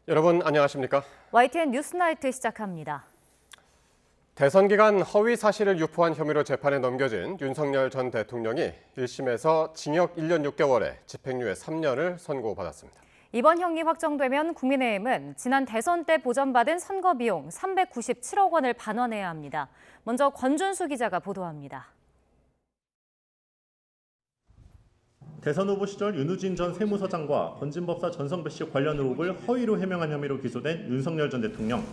여러분 안녕하십니까? YTN 뉴스나이트 시작합니다. 대선 기간 허위 사실을 유포한 혐의로 재판에 넘겨진 윤석열 전 대통령이 1심에서 징역 1년 6개월에 집행유예 3년을 선고받았습니다. 이번 형이 확정되면 국민의힘은 지난 대선 때 보전받은 선거 비용 397억 원을 반환해야 합니다. 먼저 권준수 기자가 보도합니다. 대선 후보 시절 윤우진 전 세무서장과 건진법사 전성배 씨 관련 의혹을 허위로 해명한 혐의로 기소된 윤석열 전 대통령.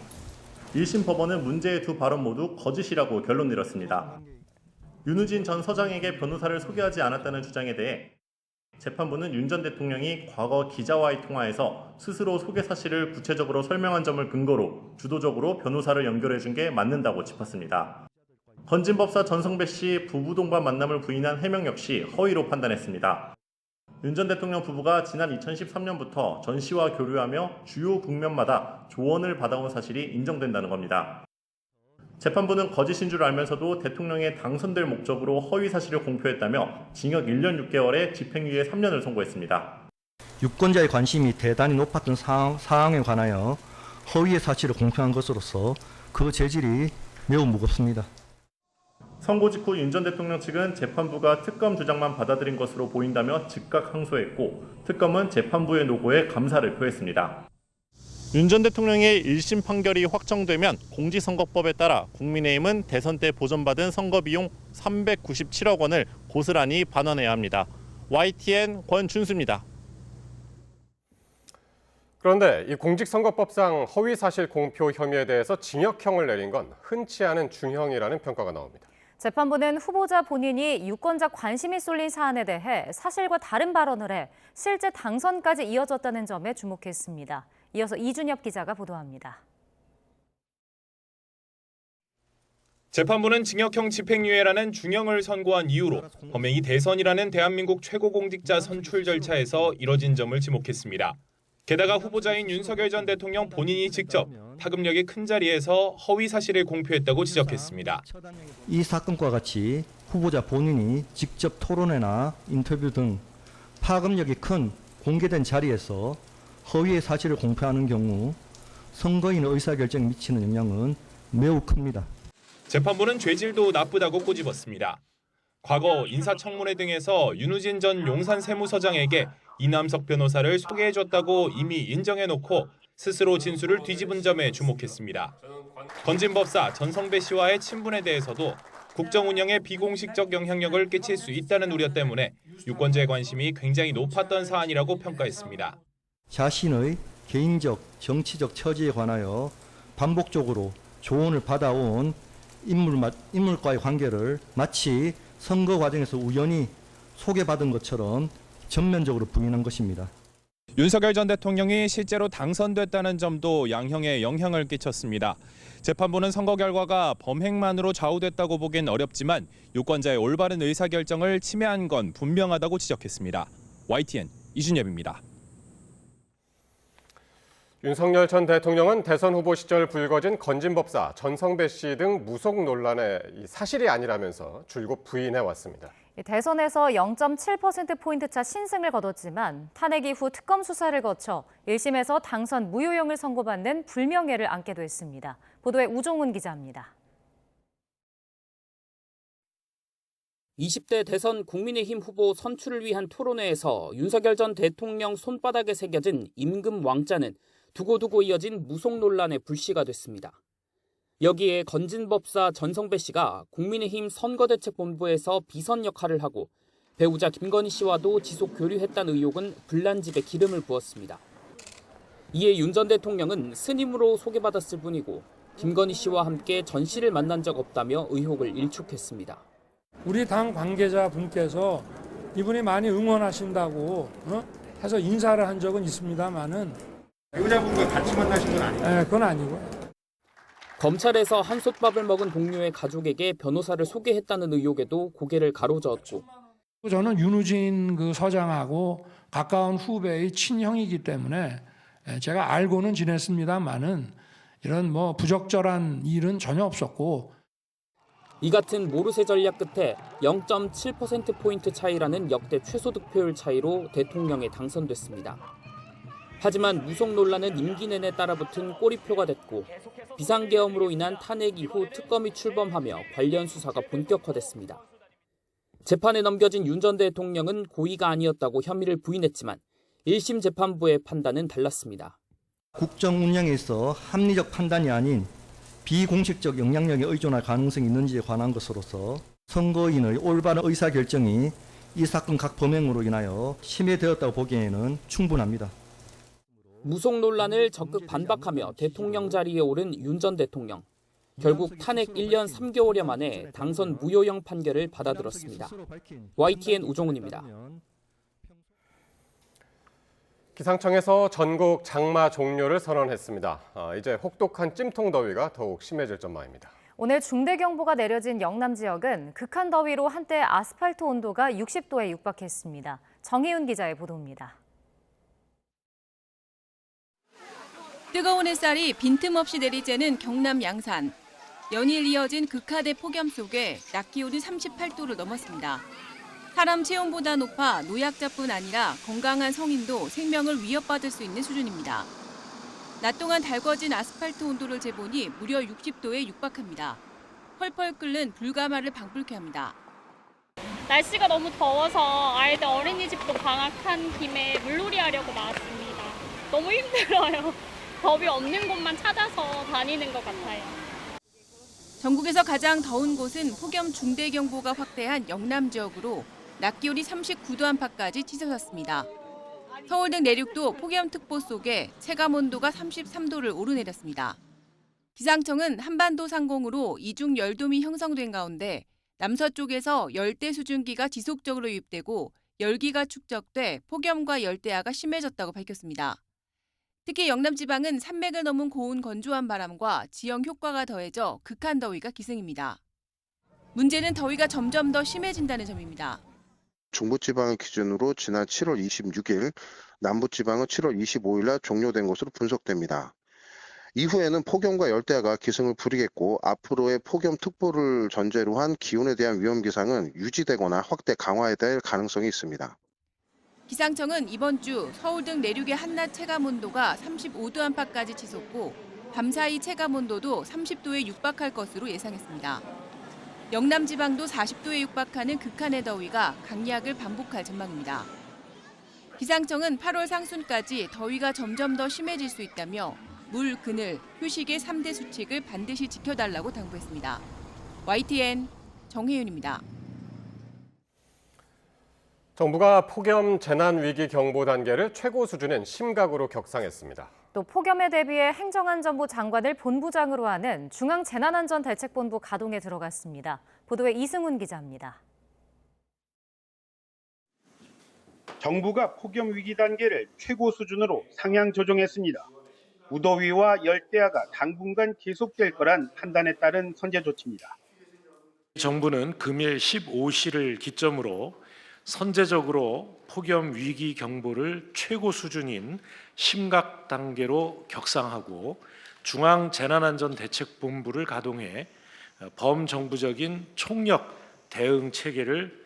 1심 법원은 문제의 두 발언 모두 거짓이라고 결론 내렸습니다. 윤우진 전 서장에게 변호사를 소개하지 않았다는 주장에 대해 재판부는 윤 전 대통령이 과거 기자와의 통화에서 스스로 소개 사실을 구체적으로 설명한 점을 근거로 주도적으로 변호사를 연결해 준 게 맞는다고 짚었습니다. 건진법사 전성배 씨 부부 동반 만남을 부인한 해명 역시 허위로 판단했습니다. 윤 전 대통령 부부가 지난 2013년부터 전 씨와 교류하며 주요 국면마다 조언을 받아온 사실이 인정된다는 겁니다. 재판부는 거짓인 줄 알면서도 대통령에 당선될 목적으로 허위 사실을 공표했다며 징역 1년 6개월에 집행유예 3년을 선고했습니다. 유권자의 관심이 대단히 높았던 사항에 관하여 허위의 사실을 공표한 것으로서 그 죄질이 매우 무겁습니다. 선고 직후 윤 전 대통령 측은 재판부가 특검 주장만 받아들인 것으로 보인다며 즉각 항소했고 특검은 재판부의 노고에 감사를 표했습니다. 윤 전 대통령의 1심 판결이 확정되면 공직선거법에 따라 국민의힘은 대선 때 보전받은 선거 비용 397억 원을 고스란히 반환해야 합니다. YTN 권준수입니다. 그런데 이 공직선거법상 허위사실 공표 혐의에 대해서 징역형을 내린 건 흔치 않은 중형이라는 평가가 나옵니다. 재판부는 후보자 본인이 유권자 관심이 쏠린 사안에 대해 사실과 다른 발언을 해 실제 당선까지 이어졌다는 점에 주목했습니다. 이어서 이준엽 기자가 보도합니다. 재판부는 징역형 집행유예라는 중형을 선고한 이유로 범행이 대선이라는 대한민국 최고공직자 선출 절차에서 이뤄진 점을 지목했습니다. 게다가 후보자인 윤석열 전 대통령 본인이 직접 파급력이 큰 자리에서 허위 사실을 공표했다고 지적했습니다. 이 사건과 같이 후보자 본인이 직접 토론회나 인터뷰 등 파급력이 큰 공개된 자리에서 허위의 사실을 공표하는 경우 선거인의 의사결정에 미치는 영향은 매우 큽니다. 재판부는 죄질도 나쁘다고 꼬집었습니다. 과거 인사청문회 등에서 윤우진 전 용산 세무서장에게 이남석 변호사를 소개해줬다고 이미 인정해놓고 스스로 진술을 뒤집은 점에 주목했습니다. 건진법사 전성배 씨와의 친분에 대해서도 국정 운영에 비공식적 영향력을 끼칠 수 있다는 우려 때문에 유권자의 관심이 굉장히 높았던 사안이라고 평가했습니다. 자신의 개인적, 정치적 처지에 관하여 반복적으로 조언을 받아온 인물과의 관계를 마치 선거 과정에서 우연히 소개받은 것처럼 전면적으로 부인한 것입니다. 윤석열 전 대통령이 실제로 당선됐다는 점도 양형에 영향을 끼쳤습니다. 재판부는 선거 결과가 범행만으로 좌우됐다고 보기엔 어렵지만 유권자의 올바른 의사결정을 침해한 건 분명하다고 지적했습니다. YTN 이준엽입니다. 윤석열 전 대통령은 대선 후보 시절 불거진 건진법사 전성배 씨 등 무속 논란의 사실이 아니라면서 줄곧 부인해왔습니다. 대선에서 0.7%포인트 차 신승을 거뒀지만 탄핵 이후 특검 수사를 거쳐 1심에서 당선 무효형을 선고받는 불명예를 안게 됐습니다. 보도에 우종훈 기자입니다. 20대 대선 국민의힘 후보 선출을 위한 토론회에서 윤석열 전 대통령 손바닥에 새겨진 임금 왕자는 두고두고 이어진 무속 논란의 불씨가 됐습니다. 여기에 건진법사 전성배 씨가 국민의힘 선거대책본부에서 비선 역할을 하고 배우자 김건희 씨와도 지속 교류했다는 의혹은 불난집에 기름을 부었습니다. 이에 윤 전 대통령은 스님으로 소개받았을 뿐이고 김건희 씨와 함께 전 씨를 만난 적 없다며 의혹을 일축했습니다. 우리 당 관계자분께서 이분이 많이 응원하신다고 해서 인사를 한 적은 있습니다만은 배우자분과 같이 만나신 건 아니에요? 네, 그건 아니고요. 검찰에서 한솥밥을 먹은 동료의 가족에게 변호사를 소개했다는 의혹에도 고개를 가로저었고 저는 윤우진 그 서장하고 가까운 후배의 친형이기 때문에 제가 알고는 지냈습니다만은 이런 부적절한 일은 전혀 없었고 이 같은 모르쇠 전략 끝에 0.7%포인트 차이라는 역대 최소 득표율 차이로 대통령에 당선됐습니다. 하지만 무속 논란은 임기 내내 따라붙은 꼬리표가 됐고 비상계엄으로 인한 탄핵 이후 특검이 출범하며 관련 수사가 본격화됐습니다. 재판에 넘겨진 윤 전 대통령은 고의가 아니었다고 혐의를 부인했지만 1심 재판부의 판단은 달랐습니다. 국정 운영에 있어 합리적 판단이 아닌 비공식적 영향력에 의존할 가능성이 있는지에 관한 것으로서 선거인의 올바른 의사결정이 이 사건 각 범행으로 인하여 심해되었다고 보기에는 충분합니다. 무속 논란을 적극 반박하며 대통령 자리에 오른 윤 전 대통령. 결국 탄핵 1년 3개월여 만에 당선 무효형 판결을 받아들었습니다. YTN 우종훈입니다. 기상청에서 전국 장마 종료를 선언했습니다. 이제 혹독한 찜통 더위가 더욱 심해질 전망입니다. 오늘 중대경보가 내려진 영남 지역은 극한 더위로 한때 아스팔트 온도가 60도에 육박했습니다. 정희윤 기자의 보도입니다. 뜨거운 햇살이 빈틈없이 내리쬐는 경남 양산. 연일 이어진 극하대 폭염 속에 낮 기온이 38도를 넘었습니다. 사람 체온보다 높아 노약자뿐 아니라 건강한 성인도 생명을 위협받을 수 있는 수준입니다. 낮 동안 달궈진 아스팔트 온도를 재보니 무려 60도에 육박합니다. 펄펄 끓는 불가마를 방불케 합니다. 날씨가 너무 더워서 아이들 어린이집도 방학한 김에 물놀이 하려고 나왔습니다. 너무 힘들어요. 더위 없는 곳만 찾아서 다니는 것 같아요. 전국에서 가장 더운 곳은 폭염 중대경보가 확대한 영남 지역으로 낮 기온이 39도 안팎까지 치솟았습니다. 서울 등 내륙도 폭염특보 속에 체감온도가 33도를 오르내렸습니다. 기상청은 한반도 상공으로 이중 열돔이 형성된 가운데 남서쪽에서 열대 수증기가 지속적으로 유입되고 열기가 축적돼 폭염과 열대야가 심해졌다고 밝혔습니다. 특히 영남 지방은 산맥을 넘은 고온 건조한 바람과 지형 효과가 더해져 극한 더위가 기승입니다. 문제는 더위가 점점 더 심해진다는 점입니다. 중부지방을 기준으로 지난 7월 26일, 남부지방은 7월 25일 날 종료된 것으로 분석됩니다. 이후에는 폭염과 열대야가 기승을 부리겠고 앞으로의 폭염특보를 전제로 한 기온에 대한 위험기상은 유지되거나 확대 강화될 가능성이 있습니다. 기상청은 이번 주 서울 등 내륙의 한낮 체감온도가 35도 안팎까지 치솟고 밤사이 체감온도도 30도에 육박할 것으로 예상했습니다. 영남 지방도 40도에 육박하는 극한의 더위가 강약을 반복할 전망입니다. 기상청은 8월 상순까지 더위가 점점 더 심해질 수 있다며 물, 그늘, 휴식의 3대 수칙을 반드시 지켜달라고 당부했습니다. YTN 정혜윤입니다. 정부가 폭염 재난위기 경보 단계를 최고 수준인 심각으로 격상했습니다. 또 폭염에 대비해 행정안전부 장관을 본부장으로 하는 중앙재난안전대책본부 가동에 들어갔습니다. 보도에 이승훈 기자입니다. 정부가 폭염 위기 단계를 최고 수준으로 상향 조정했습니다. 무더위와 열대야가 당분간 계속될 거란 판단에 따른 선제 조치입니다. 정부는 금일 15시를 기점으로 선제적으로 폭염 위기 경보를 최고 수준인 심각 단계로 격상하고 중앙재난안전대책본부를 가동해 범정부적인 총력 대응 체계를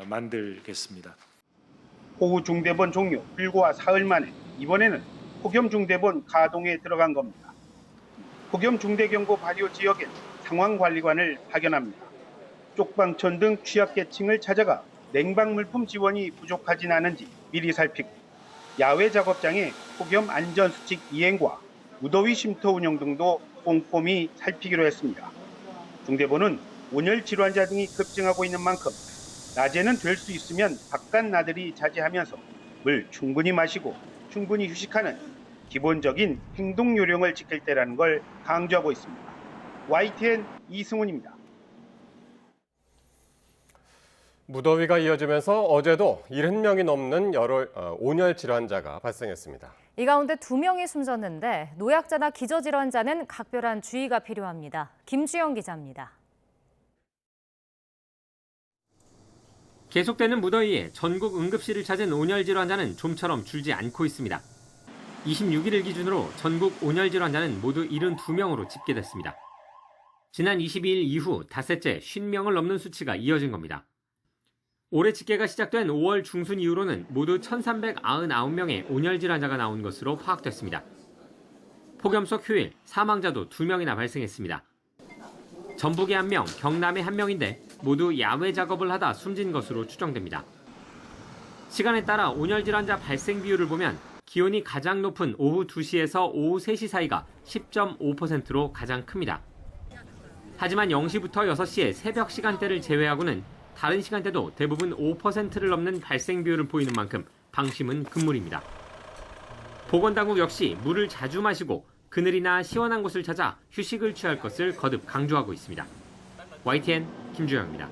만들겠습니다. 호우 중대본 종료 불과 사흘 만에 이번에는 폭염 중대본 가동에 들어간 겁니다. 폭염 중대경보 발효 지역엔 상황관리관을 파견합니다. 쪽방촌 등 취약계층을 찾아가 냉방물품 지원이 부족하진 않은지 미리 살피고 야외 작업장의 폭염 안전수칙 이행과 무더위 쉼터 운영 등도 꼼꼼히 살피기로 했습니다. 중대본은 온열 질환자 등이 급증하고 있는 만큼 낮에는 될 수 있으면 바깥 나들이 자제하면서 물 충분히 마시고 충분히 휴식하는 기본적인 행동 요령을 지킬 때라는 걸 강조하고 있습니다. YTN 이승훈입니다. 무더위가 이어지면서 어제도 70명이 넘는 온열 질환자가 발생했습니다. 이 가운데 2명이 숨졌는데 노약자나 기저질환자는 각별한 주의가 필요합니다. 김주영 기자입니다. 계속되는 무더위에 전국 응급실을 찾은 온열 질환자는 좀처럼 줄지 않고 있습니다. 26일을 기준으로 전국 온열 질환자는 모두 72명으로 집계됐습니다. 지난 22일 이후 닷새째 50명을 넘는 수치가 이어진 겁니다. 올해 집계가 시작된 5월 중순 이후로는 모두 1,399명의 온열 질환자가 나온 것으로 파악됐습니다. 폭염 속 휴일, 사망자도 2명이나 발생했습니다. 전북에 1명, 경남에 1명인데 모두 야외 작업을 하다 숨진 것으로 추정됩니다. 시간에 따라 온열 질환자 발생 비율을 보면 기온이 가장 높은 오후 2시에서 오후 3시 사이가 10.5%로 가장 큽니다. 하지만 0시부터 6시의 새벽 시간대를 제외하고는 다른 시간대도 대부분 5%를 넘는 발생 비율을 보이는 만큼 방심은 금물입니다. 보건당국 역시 물을 자주 마시고 그늘이나 시원한 곳을 찾아 휴식을 취할 것을 거듭 강조하고 있습니다. YTN 김주영입니다.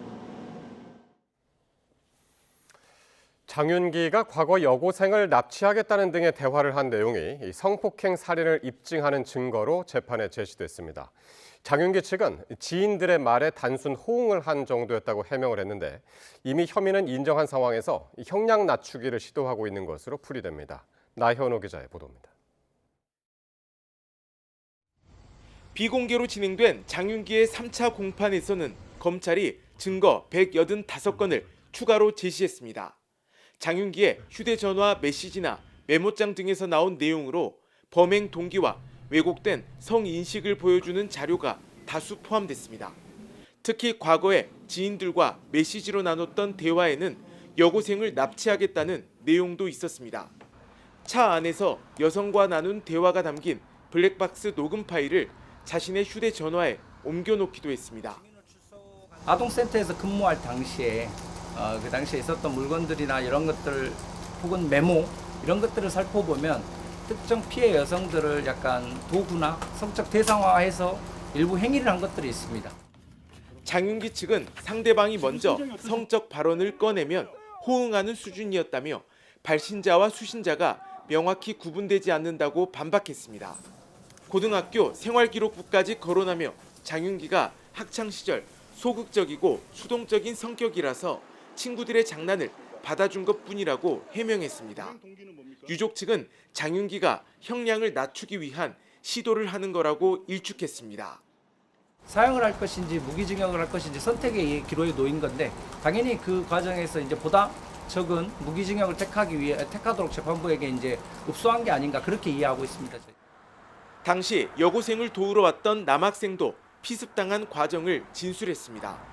장윤기가 과거 여고생을 납치하겠다는 등의 대화를 한 내용이 성폭행 살인을 입증하는 증거로 재판에 제시됐습니다. 장윤기 측은 지인들의 말에 단순 호응을 한 정도였다고 해명을 했는데 이미 혐의는 인정한 상황에서 형량 낮추기를 시도하고 있는 것으로 풀이됩니다. 나현호 기자의 보도입니다. 비공개로 진행된 장윤기의 3차 공판에서는 검찰이 증거 185건을 추가로 제시했습니다. 장윤기의 휴대전화 메시지나 메모장 등에서 나온 내용으로 범행 동기와 왜곡된 성인식을 보여주는 자료가 다수 포함됐습니다. 특히 과거에 지인들과 메시지로 나눴던 대화에는 여고생을 납치하겠다는 내용도 있었습니다. 차 안에서 여성과 나눈 대화가 담긴 블랙박스 녹음 파일을 자신의 휴대전화에 옮겨놓기도 했습니다. 아동센터에서 근무할 당시에 그 당시에 있었던 물건들이나 이런 것들 혹은 메모 이런 것들을 살펴보면 특정 피해 여성들을 약간 도구나 성적 대상화해서 일부 행위를 한 것들이 있습니다. 장윤기 측은 상대방이 먼저 성적 발언을 꺼내면 호응하는 수준이었다며 발신자와 수신자가 명확히 구분되지 않는다고 반박했습니다. 고등학교 생활기록부까지 거론하며 장윤기가 학창시절 소극적이고 수동적인 성격이라서 친구들의 장난을 받아준 것뿐이라고 해명했습니다. 유족 측은 장윤기가 형량을 낮추기 위한 시도를 하는 거라고 일축했습니다. 사형을 할 것인지 무기징역을 할 것인지 선택의 기로에 놓인 건데 당연히 그 과정에서 이제 보다 적은 무기징역을 택하도록 재판부에게 이제 읍소한 게 아닌가 그렇게 이해하고 있습니다. 당시 여고생을 도우러 왔던 남학생도 피습당한 과정을 진술했습니다.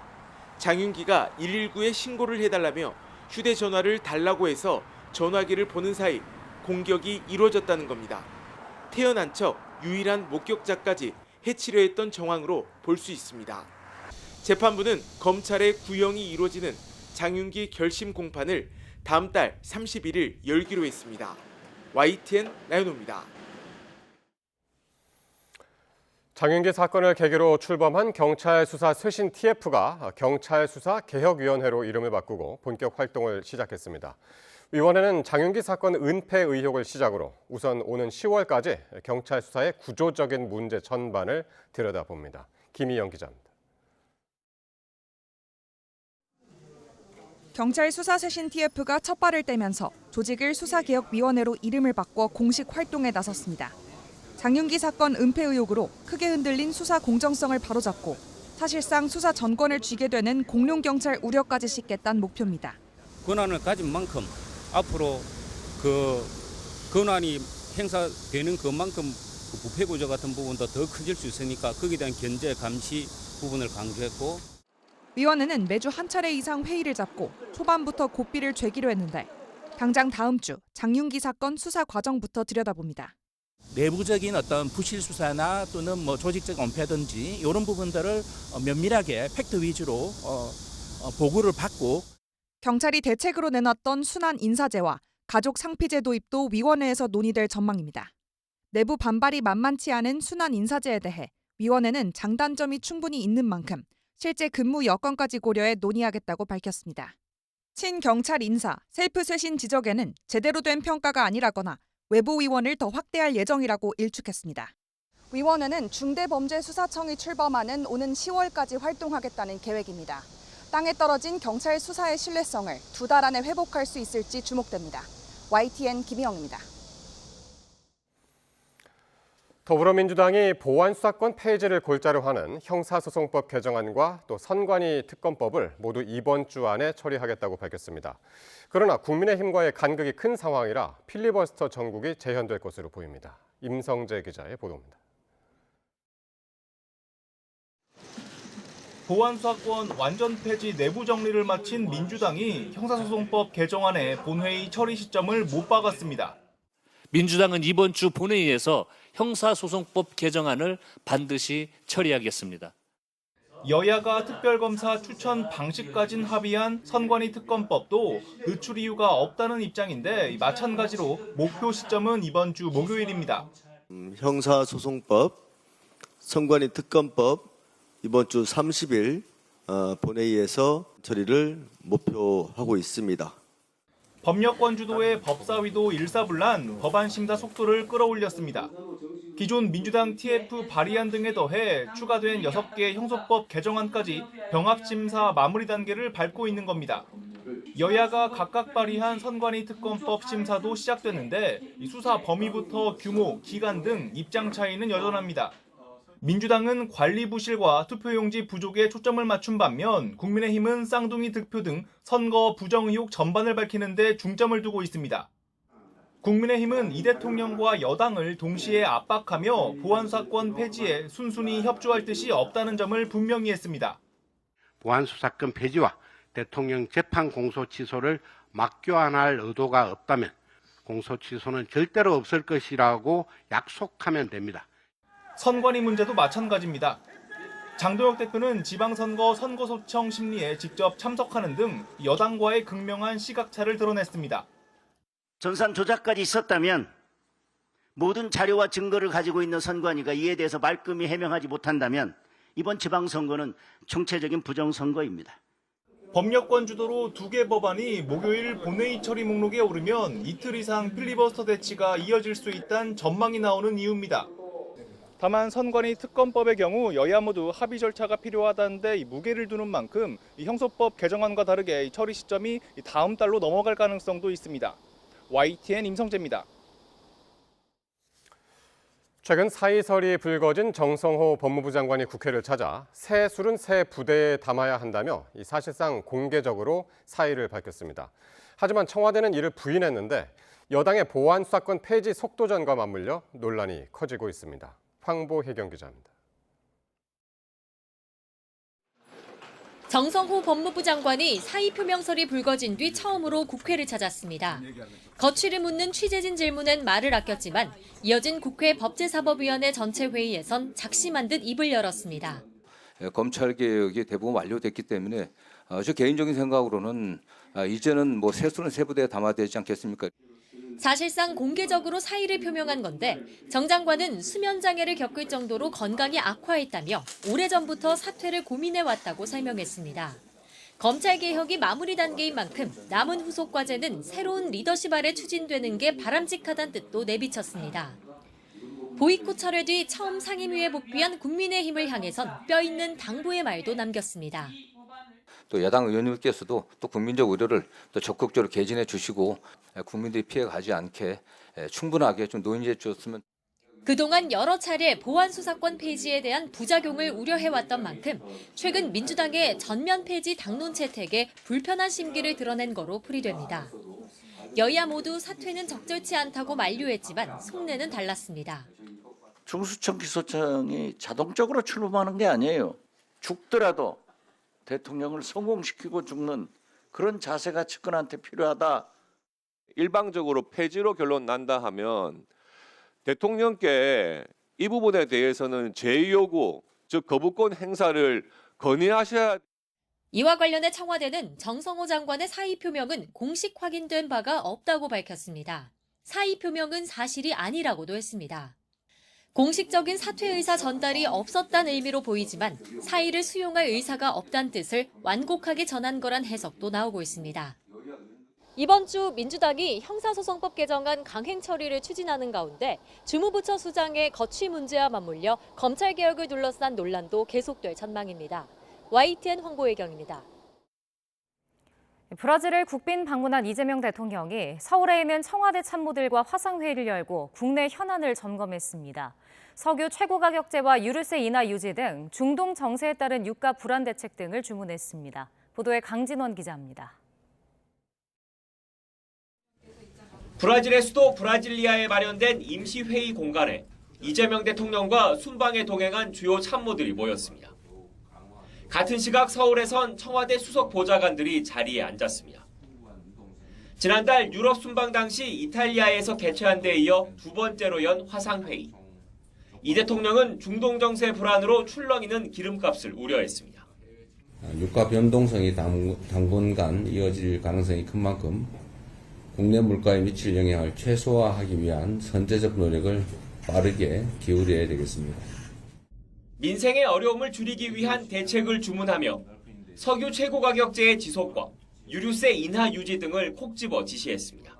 장윤기가 119에 신고를 해달라며 휴대전화를 달라고 해서 전화기를 보는 사이 공격이 이루어졌다는 겁니다. 태어난 척 유일한 목격자까지 해치려 했던 정황으로 볼 수 있습니다. 재판부는 검찰의 구형이 이루어지는 장윤기 결심 공판을 다음 달 31일 열기로 했습니다. YTN 나연호입니다. 장윤기 사건을 계기로 출범한 경찰 수사 쇄신 TF가 경찰 수사 개혁위원회로 이름을 바꾸고 본격 활동을 시작했습니다. 위원회는 장윤기 사건 은폐 의혹을 시작으로 우선 오는 10월까지 경찰 수사의 구조적인 문제 전반을 들여다봅니다. 김희영 기자입니다. 경찰 수사 쇄신 TF가 첫 발을 떼면서 조직을 수사개혁위원회로 이름을 바꿔 공식 활동에 나섰습니다. 장윤기 사건 은폐 의혹으로 크게 흔들린 수사 공정성을 바로잡고 사실상 수사 전권을 쥐게 되는 공룡경찰 우려까지 씻겠다는 목표입니다. 권한을 가진 만큼 앞으로 그 권한이 행사되는 그만큼 부패 구조 같은 부분도 더 커질 수 있으니까 거기에 대한 견제, 감시 부분을 강조했고 위원회는 매주 한 차례 이상 회의를 잡고 초반부터 고삐를 죄기로 했는데 당장 다음 주 장윤기 사건 수사 과정부터 들여다봅니다. 내부적인 어떤 부실 수사나 또는 뭐 조직적 은폐든지 이런 부분들을 면밀하게 팩트 위주로 보고를 받고 경찰이 대책으로 내놨던 순환 인사제와 가족 상피제 도입도 위원회에서 논의될 전망입니다. 내부 반발이 만만치 않은 순환 인사제에 대해 위원회는 장단점이 충분히 있는 만큼 실제 근무 여건까지 고려해 논의하겠다고 밝혔습니다. 친경찰 인사, 셀프 쇄신 지적에는 제대로 된 평가가 아니라거나 외부 위원을 더 확대할 예정이라고 일축했습니다. 위원회는 중대범죄수사청이 출범하는 오는 10월까지 활동하겠다는 계획입니다. 땅에 떨어진 경찰 수사의 신뢰성을 2달 안에 회복할 수 있을지 주목됩니다. YTN 김희영입니다. 더불어민주당이 보안수사권 폐지를 골자로 하는 형사소송법 개정안과 또 선관위 특검법을 모두 이번 주 안에 처리하겠다고 밝혔습니다. 그러나 국민의힘과의 간극이 큰 상황이라 필리버스터 전국이 재현될 것으로 보입니다. 임성재 기자의 보도입니다. 보안수사권 완전 폐지 내부 정리를 마친 민주당이 형사소송법 개정안의 본회의 처리 시점을 못 박았습니다. 민주당은 이번 주 본회의에서 형사소송법 개정안을 반드시 처리하겠습니다. 여야가 특별검사 추천 방식까진 합의한 선관위 특검법도 의출 이유가 없다는 입장인데 마찬가지로 목표 시점은 이번 주 목요일입니다. 형사소송법, 선관위 특검법 이번 주 30일 본회의에서 처리를 목표하고 있습니다. 법력권 주도의 법사위도 일사불란 법안 심사 속도를 끌어올렸습니다. 기존 민주당 TF 발의안 등에 더해 추가된 6개 형소법 개정안까지 병합심사 마무리 단계를 밟고 있는 겁니다. 여야가 각각 발의한 선관위 특검법 심사도 시작됐는데 수사 범위부터 규모, 기간 등 입장 차이는 여전합니다. 민주당은 관리 부실과 투표용지 부족에 초점을 맞춘 반면 국민의힘은 쌍둥이 득표 등 선거 부정 의혹 전반을 밝히는 데 중점을 두고 있습니다. 국민의힘은 이 대통령과 여당을 동시에 압박하며 보안수사권 폐지에 순순히 협조할 뜻이 없다는 점을 분명히 했습니다. 보안수사권 폐지와 대통령 재판 공소 취소를 맞교환할 의도가 없다면 공소 취소는 절대로 없을 것이라고 약속하면 됩니다. 선관위 문제도 마찬가지입니다. 장도혁 대표는 지방선거 선거소청 심리에 직접 참석하는 등 여당과의 극명한 시각차를 드러냈습니다. 전산 조작까지 있었다면 모든 자료와 증거를 가지고 있는 선관위가 이에 대해서 말끔히 해명하지 못한다면 이번 지방선거는 총체적인 부정선거입니다. 법력권 주도로 2개 법안이 목요일 본회의 처리 목록에 오르면 이틀 이상 필리버스터 대치가 이어질 수 있다는 전망이 나오는 이유입니다. 다만 선관위 특검법의 경우 여야 모두 합의 절차가 필요하다는데 무게를 두는 만큼 이 형소법 개정안과 다르게 처리 시점이 다음 달로 넘어갈 가능성도 있습니다. YTN 임성재입니다. 최근 사의설이 불거진 정성호 법무부 장관이 국회를 찾아 새 술은 새 부대에 담아야 한다며 사실상 공개적으로 사의를 밝혔습니다. 하지만 청와대는 이를 부인했는데 여당의 보안수사권 폐지 속도전과 맞물려 논란이 커지고 있습니다. 황보혜경 기자입니다. 정성호 법무부 장관이 사의 표명설이 불거진 뒤 처음으로 국회를 찾았습니다. 거취를 묻는 취재진 질문엔 말을 아꼈지만 이어진 국회 법제사법위원회 전체 회의에선 작심한 듯 입을 열었습니다. 검찰개혁이 대부분 완료됐기 때문에 저 개인적인 생각으로는 이제는 새 술은 새 부대에 담아야 되지 않겠습니까? 사실상 공개적으로 사의를 표명한 건데 정 장관은 수면 장애를 겪을 정도로 건강이 악화했다며 오래전부터 사퇴를 고민해왔다고 설명했습니다. 검찰개혁이 마무리 단계인 만큼 남은 후속 과제는 새로운 리더십 아래 추진되는 게 바람직하다는 뜻도 내비쳤습니다. 보이콧 철회 뒤 처음 상임위에 복귀한 국민의힘을 향해선 뼈 있는 당부의 말도 남겼습니다. 또 야당 의원님께서도 또 국민적 우려를 또 적극적으로 개진해 주시고 국민들이 피해가지 않게 충분하게 좀 논의해 주셨으면. 그동안 여러 차례 보안수사권 폐지에 대한 부작용을 우려해왔던 만큼 최근 민주당의 전면 폐지 당론 채택에 불편한 심기를 드러낸 거로 풀이됩니다. 여야 모두 사퇴는 적절치 않다고 만류했지만 속내는 달랐습니다. 중수청 기소청이 자동적으로 출범하는 게 아니에요. 죽더라도 대통령을 성공시키고 죽는 그런 자세가 측근한테 필요하다. 일방적으로 폐지로 결론 난다 하면 대통령께 이 부분에 대해서는 제2요구, 즉 거부권 행사를 건의하셔야. 이와 관련해 청와대는 정성호 장관의 사의 표명은 공식 확인된 바가 없다고 밝혔습니다. 사의 표명은 사실이 아니라고도 했습니다. 공식적인 사퇴 의사 전달이 없었다는 의미로 보이지만 사의를 수용할 의사가 없다는 뜻을 완곡하게 전한 거란 해석도 나오고 있습니다. 이번 주 민주당이 형사소송법 개정안 강행 처리를 추진하는 가운데 주무부처 수장의 거취 문제와 맞물려 검찰개혁을 둘러싼 논란도 계속될 전망입니다. YTN 황보혜경입니다. 브라질을 국빈 방문한 이재명 대통령이 서울에 있는 청와대 참모들과 화상회의를 열고 국내 현안을 점검했습니다. 석유 최고가격제와 유류세 인하 유지 등 중동 정세에 따른 유가 불안 대책 등을 주문했습니다. 보도에 강진원 기자입니다. 브라질의 수도 브라질리아에 마련된 임시회의 공간에 이재명 대통령과 순방에 동행한 주요 참모들이 모였습니다. 같은 시각 서울에선 청와대 수석 보좌관들이 자리에 앉았습니다. 지난달 유럽 순방 당시 이탈리아에서 개최한 데 이어 두 번째로 연 화상회의. 이 대통령은 중동 정세 불안으로 출렁이는 기름값을 우려했습니다. 유가 변동성이 당분간 이어질 가능성이 큰 만큼 국내 물가에 미칠 영향을 최소화하기 위한 선제적 노력을 빠르게 기울여야 되겠습니다. 민생의 어려움을 줄이기 위한 대책을 주문하며 석유 최고가격제의 지속과 유류세 인하 유지 등을 콕 집어 지시했습니다.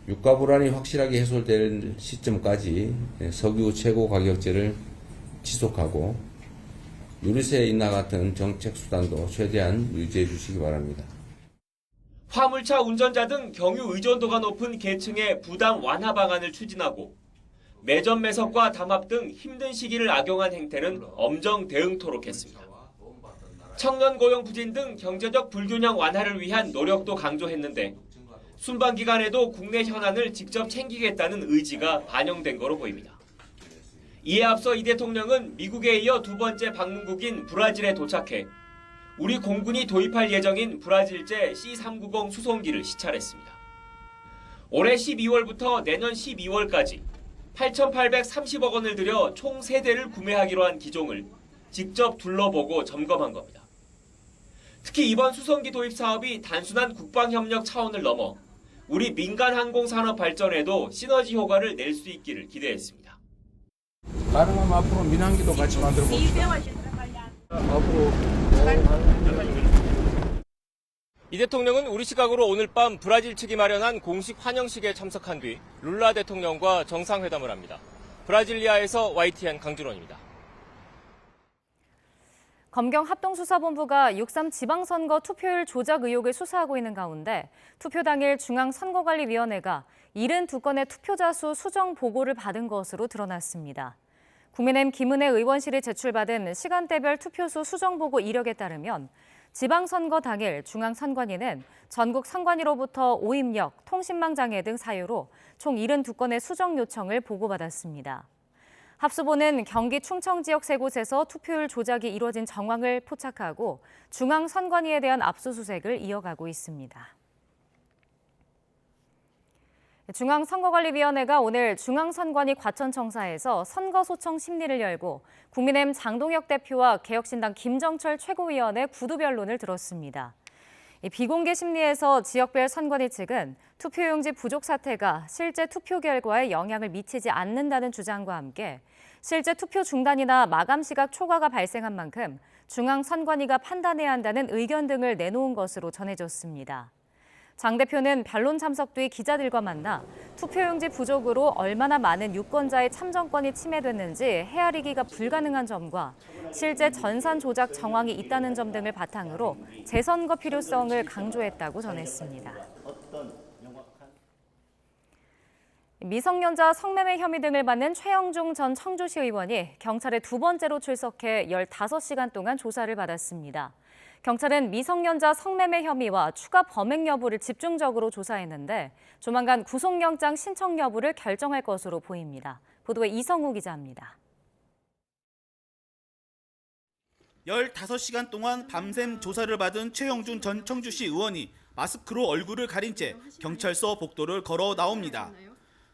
유가 불안이 확실하게 해소될 시점까지 석유 최고가격제를 지속하고 유류세 인하 같은 정책 수단도 최대한 유지해 주시기 바랍니다. 화물차 운전자 등 경유 의존도가 높은 계층의 부담 완화 방안을 추진하고 매점 매석과 담합 등 힘든 시기를 악용한 행태는 엄정 대응토록 했습니다. 청년 고용 부진 등 경제적 불균형 완화를 위한 노력도 강조했는데 순방 기간에도 국내 현안을 직접 챙기겠다는 의지가 반영된 거로 보입니다. 이에 앞서 이 대통령은 미국에 이어 두 번째 방문국인 브라질에 도착해 우리 공군이 도입할 예정인 브라질제 C-390 수송기를 시찰했습니다. 올해 12월부터 내년 12월까지 8,830억 원을 들여 총 3대를 구매하기로 한 기종을 직접 둘러보고 점검한 겁니다. 특히 이번 수송기 도입 사업이 단순한 국방협력 차원을 넘어 우리 민간 항공산업 발전에도 시너지 효과를 낼 수 있기를 기대했습니다. 가능하면 앞으로 민항기도 같이 만들어 봅시다. 이 대통령은 우리 시각으로 오늘 밤 브라질 측이 마련한 공식 환영식에 참석한 뒤 룰라 대통령과 정상회담을 합니다. 브라질리아에서 YTN 강준원입니다. 검경합동수사본부가 6.3 지방선거 투표율 조작 의혹을 수사하고 있는 가운데 투표 당일 중앙선거관리위원회가 72건의 투표자 수 수정 보고를 받은 것으로 드러났습니다. 국민의힘 김은혜 의원실이 제출받은 시간대별 투표수 수정 보고 이력에 따르면 지방선거 당일 중앙선관위는 전국 선관위로부터 오입력, 통신망 장애 등 사유로 총 72건의 수정 요청을 보고받았습니다. 합수본은 경기 충청 지역 3곳에서 투표율 조작이 이뤄진 정황을 포착하고 중앙선관위에 대한 압수수색을 이어가고 있습니다. 중앙선거관리위원회가 오늘 중앙선관위 과천청사에서 선거소청 심리를 열고 국민의힘 장동혁 대표와 개혁신당 김정철 최고위원의 구두변론을 들었습니다. 비공개 심리에서 지역별 선관위 측은 투표용지 부족 사태가 실제 투표 결과에 영향을 미치지 않는다는 주장과 함께 실제 투표 중단이나 마감 시각 초과가 발생한 만큼 중앙선관위가 판단해야 한다는 의견 등을 내놓은 것으로 전해졌습니다. 장 대표는 변론 참석 뒤 기자들과 만나 투표용지 부족으로 얼마나 많은 유권자의 참정권이 침해됐는지 헤아리기가 불가능한 점과 실제 전산 조작 정황이 있다는 점 등을 바탕으로 재선거 필요성을 강조했다고 전했습니다. 미성년자 성매매 혐의 등을 받는 최영중 전 청주시 의원이 경찰에 두 번째로 출석해 15시간 동안 조사를 받았습니다. 경찰은 미성년자 성매매 혐의와 추가 범행 여부를 집중적으로 조사했는데 조만간 구속영장 신청 여부를 결정할 것으로 보입니다. 보도에 이성우 기자입니다. 15시간 동안 밤샘 조사를 받은 최영준 전 청주시 의원이 마스크로 얼굴을 가린 채 경찰서 복도를 걸어 나옵니다.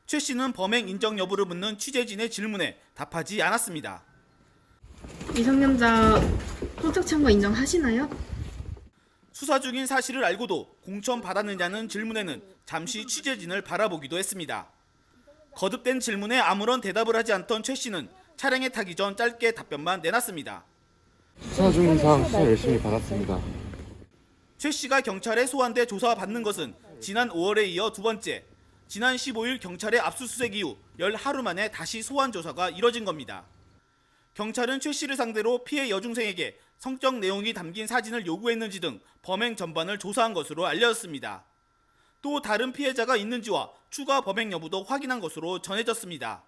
최 씨는 범행 인정 여부를 묻는 취재진의 질문에 답하지 않았습니다. 미성년자 성적 청구 인정하시나요? 수사 중인 사실을 알고도 공천 받았느냐는 질문에는 잠시 취재진을 바라보기도 했습니다. 거듭된 질문에 아무런 대답을 하지 않던 최 씨는 차량에 타기 전 짧게 답변만 내놨습니다. 수사 중인 사항 수사 열심히 받았습니다. 최 씨가 경찰에 소환돼 조사받는 것은 지난 5월에 이어 두 번째, 지난 15일 경찰의 압수수색 이후 열 하루 만에 다시 소환 조사가 이뤄진 겁니다. 경찰은 최 씨를 상대로 피해 여중생에게 성적 내용이 담긴 사진을 요구했는지 등 범행 전반을 조사한 것으로 알려졌습니다. 또 다른 피해자가 있는지와 추가 범행 여부도 확인한 것으로 전해졌습니다.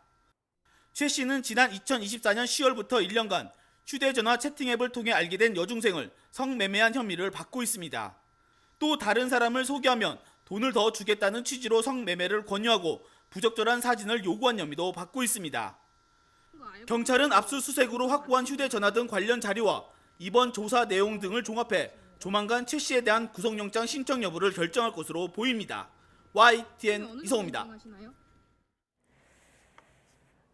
최 씨는 지난 2024년 10월부터 1년간 휴대전화 채팅앱을 통해 알게 된 여중생을 성매매한 혐의를 받고 있습니다. 또 다른 사람을 소개하면 돈을 더 주겠다는 취지로 성매매를 권유하고 부적절한 사진을 요구한 혐의도 받고 있습니다. 경찰은 압수수색으로 확보한 휴대전화 등 관련 자료와 이번 조사 내용 등을 종합해 조만간 최 씨에 대한 구속영장 신청 여부를 결정할 것으로 보입니다. YTN 이성호입니다.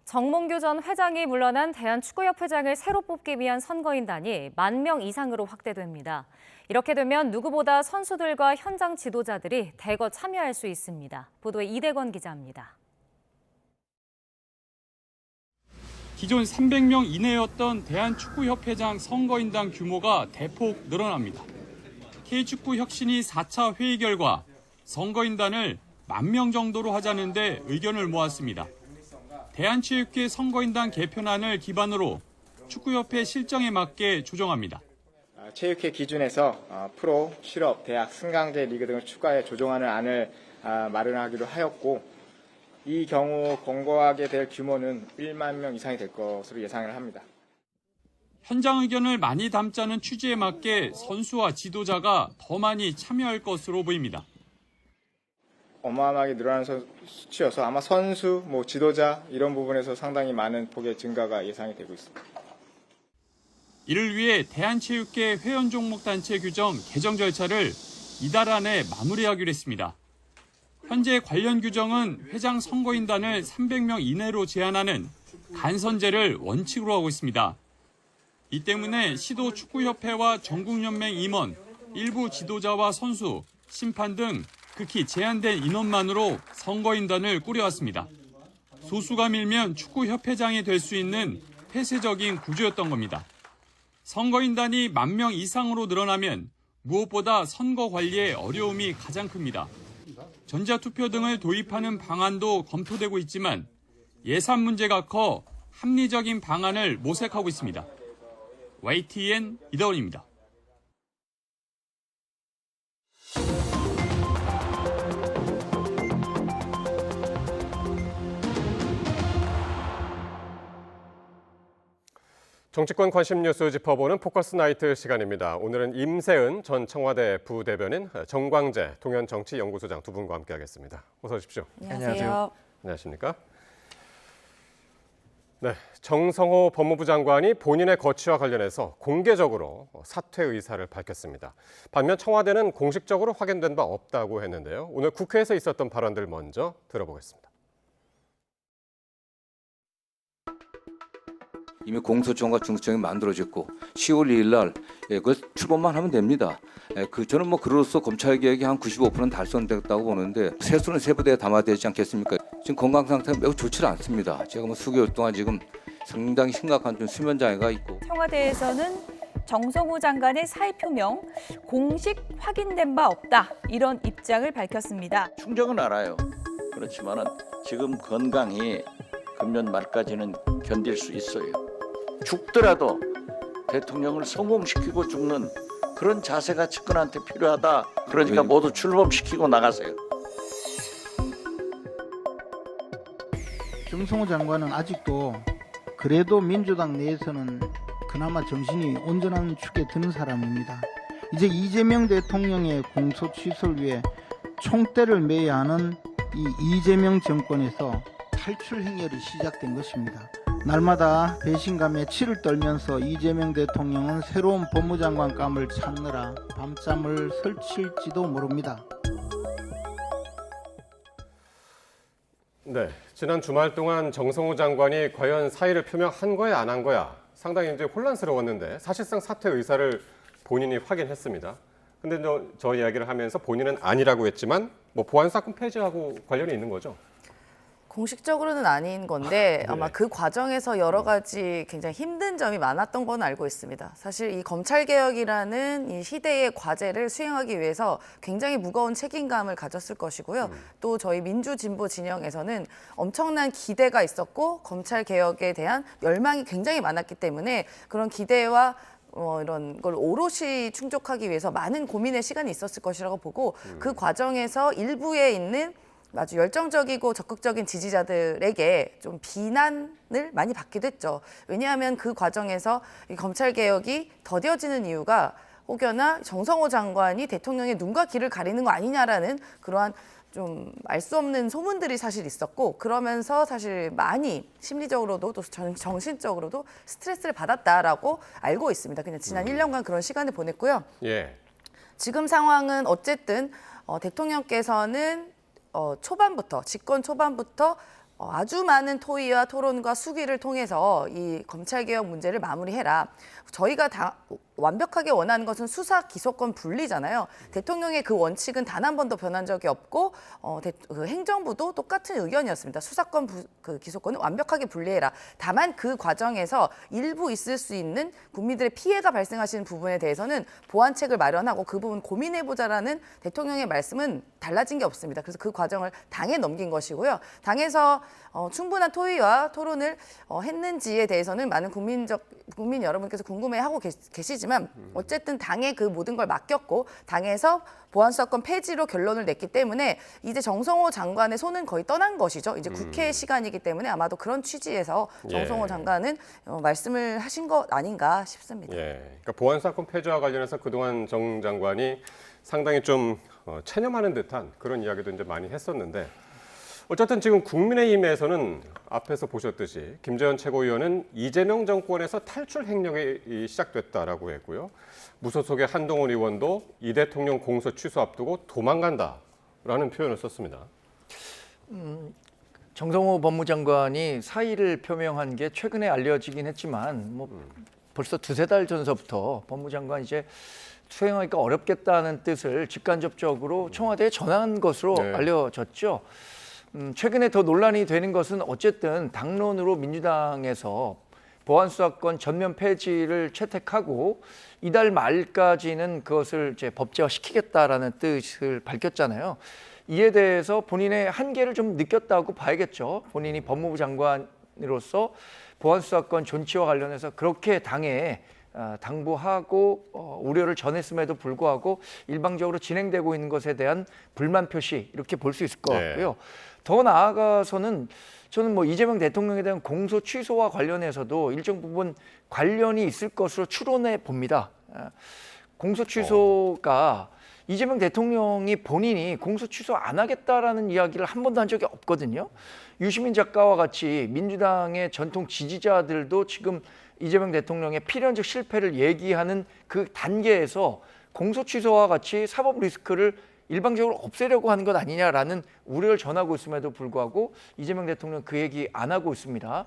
정몽규 전 회장이 물러난 대한축구협회장을 새로 뽑기 위한 선거인단이 10,000명 이상으로 확대됩니다. 이렇게 되면 누구보다 선수들과 현장 지도자들이 대거 참여할 수 있습니다. 보도에 이대건 기자입니다. 기존 300명 이내였던 대한축구협회장 선거인단 규모가 대폭 늘어납니다. K축구혁신이 4차 회의 결과 선거인단을 10,000명 정도로 하자는 데 의견을 모았습니다. 대한체육회 선거인단 개편안을 기반으로 축구협회 실정에 맞게 조정합니다. 체육회 기준에서 프로, 실업, 대학, 승강제 리그 등을 추가해 조정하는 안을 마련하기로 하였고 이 경우 권고하게 될 규모는 10,000명 이상이 될 것으로 예상을 합니다. 현장 의견을 많이 담자는 취지에 맞게 선수와 지도자가 더 많이 참여할 것으로 보입니다. 어마어마하게 늘어나는 수치여서 아마 선수, 지도자 이런 부분에서 상당히 많은 폭의 증가가 예상이 되고 있습니다. 이를 위해 대한체육회 회원 종목 단체 규정 개정 절차를 이달 안에 마무리하기로 했습니다. 현재 관련 규정은 회장 선거인단을 300명 이내로 제한하는 간선제를 원칙으로 하고 있습니다. 이 때문에 시도축구협회와 전국연맹 임원, 일부 지도자와 선수, 심판 등 극히 제한된 인원만으로 선거인단을 꾸려왔습니다. 소수가 밀면 축구협회장이 될 수 있는 폐쇄적인 구조였던 겁니다. 선거인단이 10,000명 이상으로 늘어나면 무엇보다 선거 관리에 어려움이 가장 큽니다. 전자투표 등을 도입하는 방안도 검토되고 있지만 예산 문제가 커 합리적인 방안을 모색하고 있습니다. YTN 이다원입니다. 정치권 관심 뉴스 짚어보는 포커스 나이트 시간입니다. 오늘은 임세은 전 청와대 부대변인, 정광재 동현정치연구소장 두 분과 함께하겠습니다. 어서 오십시오. 안녕하세요. 안녕하십니까? 네, 정성호 법무부 장관이 본인의 거취와 관련해서 공개적으로 사퇴 의사를 밝혔습니다. 반면 청와대는 공식적으로 확인된 바 없다고 했는데요. 오늘 국회에서 있었던 발언들 먼저 들어보겠습니다. 이미 공소청과 중수청이 만들어졌고 10월 2일 날 그 출범만 하면 됩니다. 저는 그로써 검찰개혁이 한 95%는 달성됐다고 보는데 세수는 세부대에 담아되지 않겠습니까? 지금 건강 상태가 매우 좋지 않습니다. 제가 수개월 동안 지금 상당히 심각한 좀 수면 장애가 있고. 청와대에서는 정성호 장관의 사의 표명 공식 확인된 바 없다 이런 입장을 밝혔습니다. 충정은 알아요. 그렇지만은 지금 건강이 금년 말까지는 견딜 수 있어요. 죽더라도 대통령을 성공시키고 죽는 그런 자세가 측근한테 필요하다. 그러니까 모두 출범시키고 나가세요. 정성호 장관은 아직도 그래도 민주당 내에서는 그나마 정신이 온전한 축에 드는 사람입니다. 이제 이재명 대통령의 공소 취소를 위해 총대를 매야 하는 이 이재명 정권에서 탈출 행렬이 시작된 것입니다. 날마다 배신감에 치를 떨면서 이재명 대통령은 새로운 법무장관감을 찾느라 밤잠을 설칠지도 모릅니다. 네, 지난 주말 동안 정성호 장관이 과연 사의를 표명한 거야 안 한 거야 상당히 이제 혼란스러웠는데 사실상 사퇴 의사를 본인이 확인했습니다. 근데 저 이야기를 하면서 본인은 아니라고 했지만 보안 사건 폐지하고 관련이 있는 거죠? 공식적으로는 아닌 건데 아마 그 과정에서 여러 가지 굉장히 힘든 점이 많았던 건 알고 있습니다. 사실 이 검찰개혁이라는 이 시대의 과제를 수행하기 위해서 굉장히 무거운 책임감을 가졌을 것이고요. 또 저희 민주진보 진영에서는 엄청난 기대가 있었고 검찰개혁에 대한 열망이 굉장히 많았기 때문에 그런 기대와 이런 걸 오롯이 충족하기 위해서 많은 고민의 시간이 있었을 것이라고 보고 그 과정에서 일부에 있는 아주 열정적이고 적극적인 지지자들에게 좀 비난을 많이 받기도 했죠. 왜냐하면 그 과정에서 이 검찰개혁이 더뎌지는 이유가 혹여나 정성호 장관이 대통령의 눈과 귀를 가리는 거 아니냐라는 그러한 좀 알 수 없는 소문들이 사실 있었고 그러면서 사실 많이 심리적으로도 또 정신적으로도 스트레스를 받았다라고 알고 있습니다. 그냥 지난 1년간 그런 시간을 보냈고요. 예. 지금 상황은 어쨌든 대통령께서는 초반부터 집권 초반부터 아주 많은 토의와 토론과 수기를 통해서 이 검찰개혁 문제를 마무리해라. 저희가 다 완벽하게 원하는 것은 수사 기소권 분리잖아요. 대통령의 그 원칙은 단 한 번도 변한 적이 없고 그 행정부도 똑같은 의견이었습니다. 수사권 그 기소권은 완벽하게 분리해라. 다만 그 과정에서 일부 있을 수 있는 국민들의 피해가 발생하시는 부분에 대해서는 보완책을 마련하고 그 부분 고민해보자라는 대통령의 말씀은 달라진 게 없습니다. 그래서 그 과정을 당에 넘긴 것이고요. 당에서 충분한 토의와 토론을 했는지에 대해서는 많은 국민 여러분께서 궁금해하고 계시지만 어쨌든 당에 그 모든 걸 맡겼고 당에서 보안수사권 폐지로 결론을 냈기 때문에 이제 정성호 장관의 손은 거의 떠난 것이죠. 이제 국회 시간이기 때문에 아마도 그런 취지에서 정성호 장관은 말씀을 하신 것 아닌가 싶습니다. 예. 그러니까 보안수사권 폐지와 관련해서 그동안 정 장관이 상당히 좀 체념하는 듯한 그런 이야기도 이제 많이 했었는데 어쨌든 지금 국민의힘에서는 앞에서 보셨듯이 김재현 최고위원은 이재명 정권에서 탈출 행령이 시작됐다라고 했고요. 무소속의 한동훈 의원도 이 대통령 공소 취소 앞두고 도망간다라는 표현을 썼습니다. 정성호 법무장관이 사의를 표명한 게 최근에 알려지긴 했지만 벌써 두세 달 전서부터 법무장관 이제 수행하기가 어렵겠다는 뜻을 직간접적으로 청와대에 전한 것으로 알려졌죠. 최근에 더 논란이 되는 것은 어쨌든 당론으로 민주당에서 보안수사권 전면 폐지를 채택하고 이달 말까지는 그것을 이제 법제화시키겠다라는 뜻을 밝혔잖아요. 이에 대해서 본인의 한계를 좀 느꼈다고 봐야겠죠. 본인이 법무부 장관으로서 보안수사권 존치와 관련해서 그렇게 당에 당부하고 우려를 전했음에도 불구하고 일방적으로 진행되고 있는 것에 대한 불만 표시 이렇게 볼 수 있을 것 같고요. 더 나아가서는 저는 이재명 대통령에 대한 공소 취소와 관련해서도 일정 부분 관련이 있을 것으로 추론해 봅니다. 공소 취소가 이재명 대통령이 본인이 공소 취소 안 하겠다라는 이야기를 한 번도 한 적이 없거든요. 유시민 작가와 같이 민주당의 전통 지지자들도 지금 이재명 대통령의 필연적 실패를 얘기하는 그 단계에서 공소 취소와 같이 사법 리스크를 일방적으로 없애려고 하는 것 아니냐라는 우려를 전하고 있음에도 불구하고 이재명 대통령은 그 얘기 안 하고 있습니다.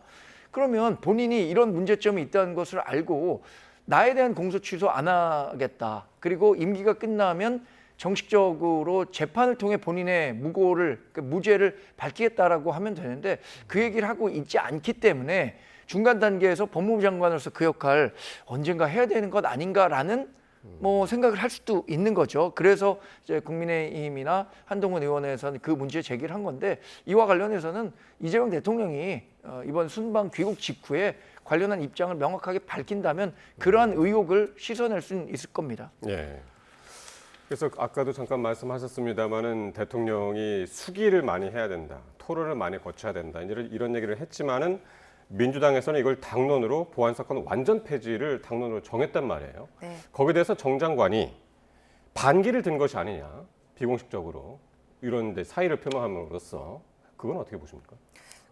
그러면 본인이 이런 문제점이 있다는 것을 알고 나에 대한 공소 취소 안 하겠다. 그리고 임기가 끝나면 정식적으로 재판을 통해 본인의 무죄를 밝히겠다라고 하면 되는데 그 얘기를 하고 있지 않기 때문에 중간 단계에서 법무부 장관으로서 그 역할 언젠가 해야 되는 것 아닌가라는 생각을 할 수도 있는 거죠. 그래서 이제 국민의힘이나 한동훈 의원에서는 그 문제 제기를 한 건데 이와 관련해서는 이재명 대통령이 이번 순방 귀국 직후에 관련한 입장을 명확하게 밝힌다면 그러한 의혹을 씻어낼 수는 있을 겁니다. 예. 그래서 아까도 잠깐 말씀하셨습니다마는 대통령이 수기를 많이 해야 된다, 토론을 많이 거쳐야 된다 이런 얘기를 했지만은. 민주당에서는 이걸 당론으로 보안사건 완전 폐지를 당론으로 정했단 말이에요. 거기에 대해서 정 장관이 반기를 든 것이 아니냐, 비공식적으로 이런 데 사의를 표명함으로써 그건 어떻게 보십니까?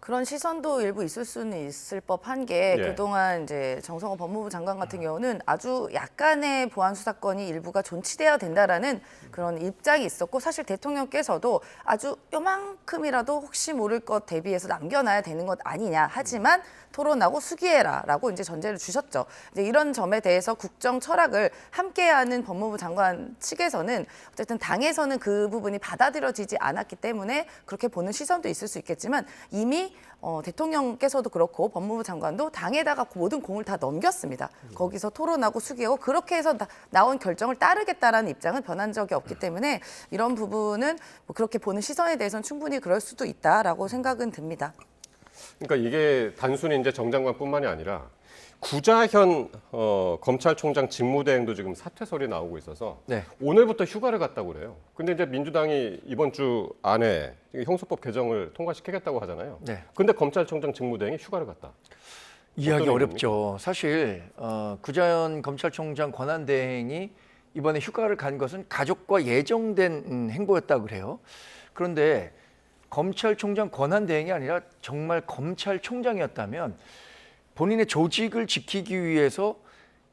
그런 시선도 일부 있을 수는 있을 법한 게 그동안 이제 정성호 법무부 장관 같은 경우는 아주 약간의 보안 수사권이 일부가 존치돼야 된다라는 그런 입장이 있었고 사실 대통령께서도 아주 요만큼이라도 혹시 모를 것 대비해서 남겨놔야 되는 것 아니냐 하지만 토론하고 수기해라라고 이제 전제를 주셨죠. 이제 이런 점에 대해서 국정 철학을 함께하는 법무부 장관 측에서는 어쨌든 당에서는 그 부분이 받아들여지지 않았기 때문에 그렇게 보는 시선도 있을 수 있겠지만 이미 대통령께서도 그렇고 법무부 장관도 당에다가 모든 공을 다 넘겼습니다. 거기서 토론하고 수기하고 그렇게 해서 나온 결정을 따르겠다라는 입장은 변한 적이 없기 때문에 이런 부분은 뭐 그렇게 보는 시선에 대해서는 충분히 그럴 수도 있다라고 생각은 듭니다. 그러니까 이게 단순히 이제 정 장관뿐만이 아니라 구자현 검찰총장 직무대행도 지금 사퇴설이 나오고 있어서 네. 오늘부터 휴가를 갔다고 그래요. 근데 이제 민주당이 이번 주 안에 형소법 개정을 통과시키겠다고 하잖아요. 네. 근데 검찰총장 직무대행이 휴가를 갔다. 이해하기 어떤 어렵죠. 사실 구자현 검찰총장 권한대행이 이번에 휴가를 간 것은 가족과 예정된 행보였다고 그래요. 그런데 검찰총장 권한대행이 아니라 정말 검찰총장이었다면 본인의 조직을 지키기 위해서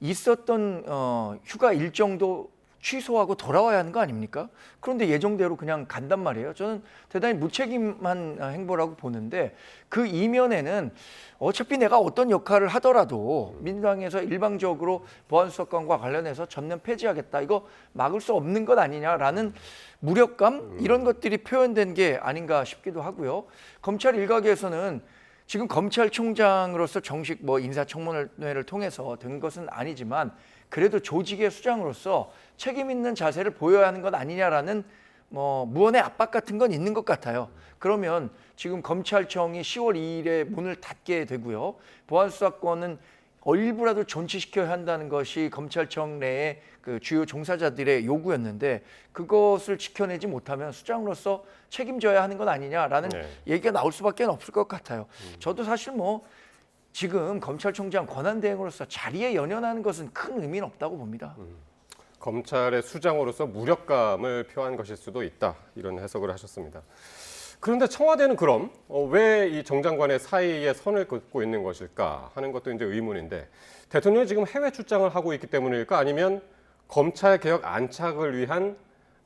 있었던 휴가 일정도 취소하고 돌아와야 하는 거 아닙니까? 그런데 예정대로 그냥 간단 말이에요. 저는 대단히 무책임한 행보라고 보는데 그 이면에는 어차피 내가 어떤 역할을 하더라도 민주당에서 일방적으로 보안수사권과 관련해서 전면 폐지하겠다. 이거 막을 수 없는 것 아니냐라는 무력감 이런 것들이 표현된 게 아닌가 싶기도 하고요. 검찰 일각에서는 지금 검찰총장으로서 정식 인사청문회를 통해서 된 것은 아니지만 그래도 조직의 수장으로서 책임 있는 자세를 보여야 하는 것 아니냐라는 무언의 압박 같은 건 있는 것 같아요. 그러면 지금 검찰청이 10월 2일에 문을 닫게 되고요. 보안수사권은 일부라도 존치시켜야 한다는 것이 검찰청 내의 그 주요 종사자들의 요구였는데 그것을 지켜내지 못하면 수장으로서 책임져야 하는 건 아니냐라는 얘기가 나올 수밖에 없을 것 같아요. 저도 사실 지금 검찰총장 권한대행으로서 자리에 연연하는 것은 큰 의미는 없다고 봅니다. 검찰의 수장으로서 무력감을 표한 것일 수도 있다. 이런 해석을 하셨습니다. 그런데 청와대는 그럼 왜 이 정 장관의 사이에 선을 긋고 있는 것일까 하는 것도 이제 의문인데 대통령이 지금 해외 출장을 하고 있기 때문일까 아니면 검찰 개혁 안착을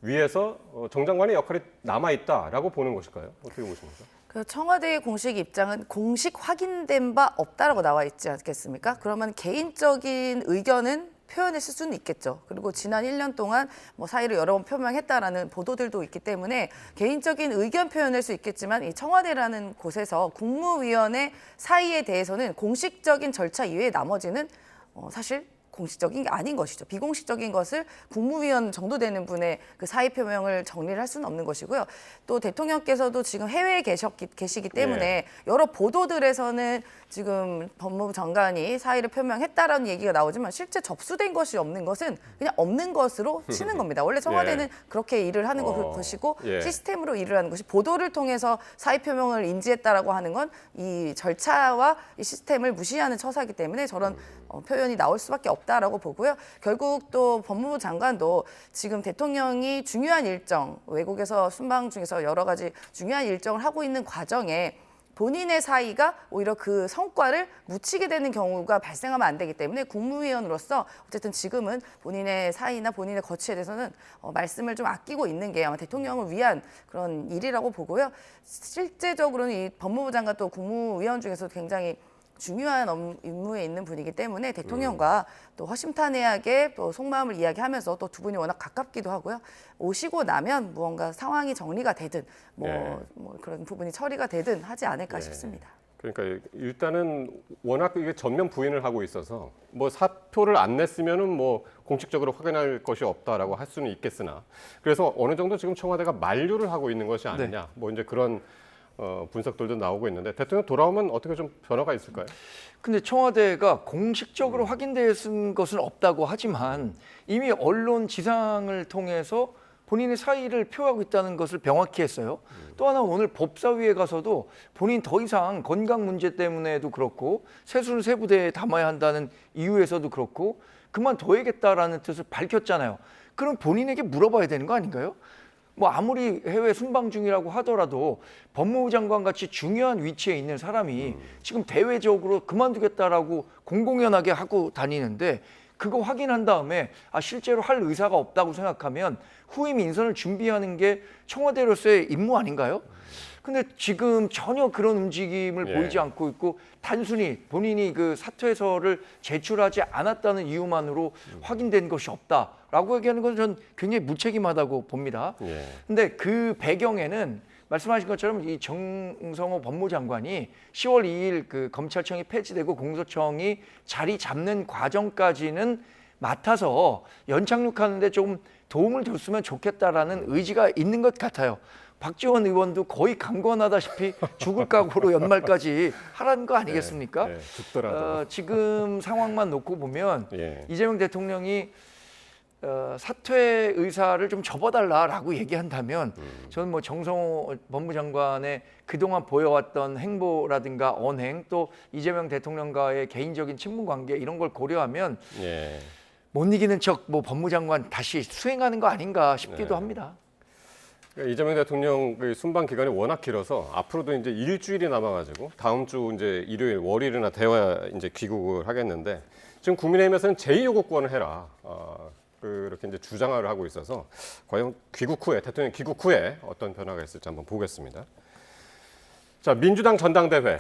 위해서 정 장관의 역할이 남아 있다라고 보는 것일까요? 어떻게 보십니까? 청와대의 공식 입장은 공식 확인된 바 없다라고 나와 있지 않겠습니까? 그러면 개인적인 의견은 표현했을 수는 있겠죠. 그리고 지난 1년 동안 사의를 여러 번 표명했다라는 보도들도 있기 때문에 개인적인 의견 표현할 수 있겠지만 이 청와대라는 곳에서 국무위원회 사의에 대해서는 공식적인 절차 이외에 나머지는 사실 공식적인 게 아닌 것이죠. 비공식적인 것을 국무위원 정도 되는 분의 그 사의 표명을 정리를 할 수는 없는 것이고요. 또 대통령께서도 지금 해외에 계시기 때문에 여러 보도들에서는 지금 법무부 장관이 사의를 표명했다라는 얘기가 나오지만 실제 접수된 것이 없는 것은 그냥 없는 것으로 치는 겁니다. 원래 청와대는 그렇게 일을 하는 것이고 시스템으로 일을 하는 것이 보도를 통해서 사의 표명을 인지했다라고 하는 건 이 절차와 이 시스템을 무시하는 처사이기 때문에 저런 표현이 나올 수밖에 없다라고 보고요. 결국 또 법무부 장관도 지금 대통령이 중요한 일정, 외국에서 순방 중에서 여러 가지 중요한 일정을 하고 있는 과정에 본인의 사의가 오히려 그 성과를 묻히게 되는 경우가 발생하면 안 되기 때문에 국무위원으로서 어쨌든 지금은 본인의 사의나 본인의 거취에 대해서는 말씀을 좀 아끼고 있는 게 아마 대통령을 위한 그런 일이라고 보고요. 실제적으로는 이 법무부 장관 또 국무위원 중에서 굉장히 중요한 임무에 있는 분이기 때문에 대통령과 또 허심탄회하게 또 속마음을 이야기하면서 또 두 분이 워낙 가깝기도 하고요. 오시고 나면 무언가 상황이 정리가 되든 그런 부분이 처리가 되든 하지 않을까 싶습니다. 그러니까 일단은 워낙 이게 전면 부인을 하고 있어서 사표를 안 냈으면은 공식적으로 확인할 것이 없다라고 할 수는 있겠으나 그래서 어느 정도 지금 청와대가 만류를 하고 있는 것이 아니냐 이제 그런 분석들도 나오고 있는데 대통령 돌아오면 어떻게 좀 변화가 있을까요? 근데 청와대가 공식적으로 확인된 것은 없다고 하지만 이미 언론 지상을 통해서 본인의 사의를 표하고 있다는 것을 명확히 했어요. 또 하나 오늘 법사위에 가서도 본인 더 이상 건강 문제 때문에도 그렇고 세수를 세부대에 담아야 한다는 이유에서도 그렇고 그만둬야겠다라는 뜻을 밝혔잖아요. 그럼 본인에게 물어봐야 되는 거 아닌가요? 아무리 해외 순방 중이라고 하더라도 법무부 장관 같이 중요한 위치에 있는 사람이 지금 대외적으로 그만두겠다라고 공공연하게 하고 다니는데 그거 확인한 다음에 실제로 할 의사가 없다고 생각하면 후임 인선을 준비하는 게 청와대로서의 임무 아닌가요? 근데 지금 전혀 그런 움직임을 예. 보이지 않고 있고 단순히 본인이 그 사퇴서를 제출하지 않았다는 이유만으로 확인된 것이 없다라고 얘기하는 건 전 굉장히 무책임하다고 봅니다. 예. 근데 그 배경에는 말씀하신 것처럼 이 정성호 법무장관이 10월 2일 그 검찰청이 폐지되고 공소청이 자리 잡는 과정까지는 맡아서 연착륙하는데 좀 도움을 줬으면 좋겠다라는 의지가 있는 것 같아요. 박지원 의원도 거의 강권하다시피 죽을 각오로 연말까지 하라는 거 아니겠습니까? 네, 죽더라도. 지금 상황만 놓고 보면 예. 이재명 대통령이 사퇴 의사를 좀 접어달라라고 얘기한다면 저는 뭐 정성호 법무장관의 그동안 보여왔던 행보라든가 언행 또 이재명 대통령과의 개인적인 친분 관계 이런 걸 고려하면 예. 못 이기는 척 뭐 법무장관 다시 수행하는 거 아닌가 싶기도 네. 합니다. 그러니까 이재명 대통령 그 순방 기간이 워낙 길어서 앞으로도 이제 일주일이 남아가지고 다음 주 이제 일요일, 월요일이나 돼야 이제 귀국을 하겠는데 지금 국민의힘에서는 제2요구권을 해라. 그렇게 이제 주장을 하고 있어서 과연 대통령 귀국 후에 어떤 변화가 있을지 한번 보겠습니다. 자, 민주당 전당대회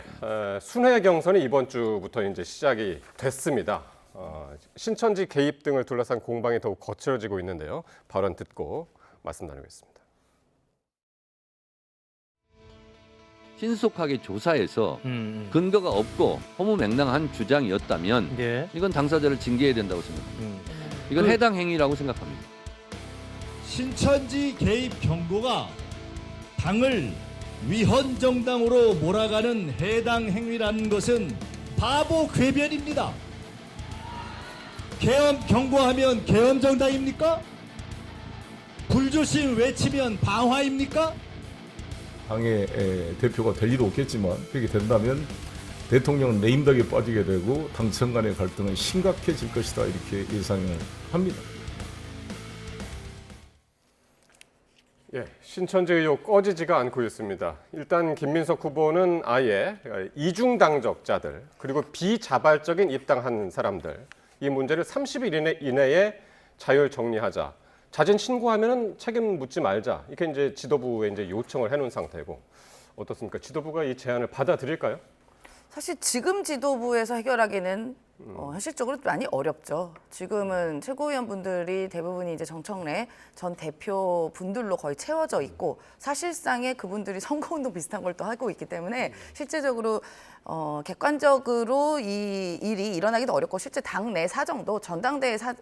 순회 경선이 이번 주부터 이제 시작이 됐습니다. 신천지 개입 등을 둘러싼 공방이 더욱 거칠어지고 있는데요. 발언 듣고 말씀 나누겠습니다. 신속하게 조사해서 근거가 없고 허무맹랑한 주장이었다면 이건 당사자를 징계해야 된다고 생각합니다. 이건 해당 행위라고 생각합니다. 신천지 개입 경고가 당을 위헌 정당으로 몰아가는 해당 행위라는 것은 바보 궤변입니다. 계엄 경고하면 계엄 정당입니까? 불조심 외치면 방화입니까? 당의 대표가 될 일도 없겠지만 그렇게 된다면 대통령은 내임덕에 빠지게 되고 당청 간의 갈등은 심각해질 것이다 이렇게 예상을 합니다. 예, 신천지 의혹 꺼지지가 않고 있습니다. 일단 김민석 후보는 아예 이중당적자들 그리고 비자발적인 입당한 사람들 이 문제를 30일 이내에 자율 정리하자. 자진 신고하면은 책임 묻지 말자. 이렇게 이제 지도부에 이제 요청을 해놓은 상태고 어떻습니까? 지도부가 이 제안을 받아들일까요? 사실 지금 지도부에서 해결하기는 현실적으로 많이 어렵죠. 지금은 최고위원분들이 대부분이 이제 정청래 전 대표 분들로 거의 채워져 있고 사실상의 그분들이 선거운동 비슷한 걸 또 하고 있기 때문에 실제적으로 객관적으로 이 일이 일어나기도 어렵고 실제 당내 사정도 전당대회가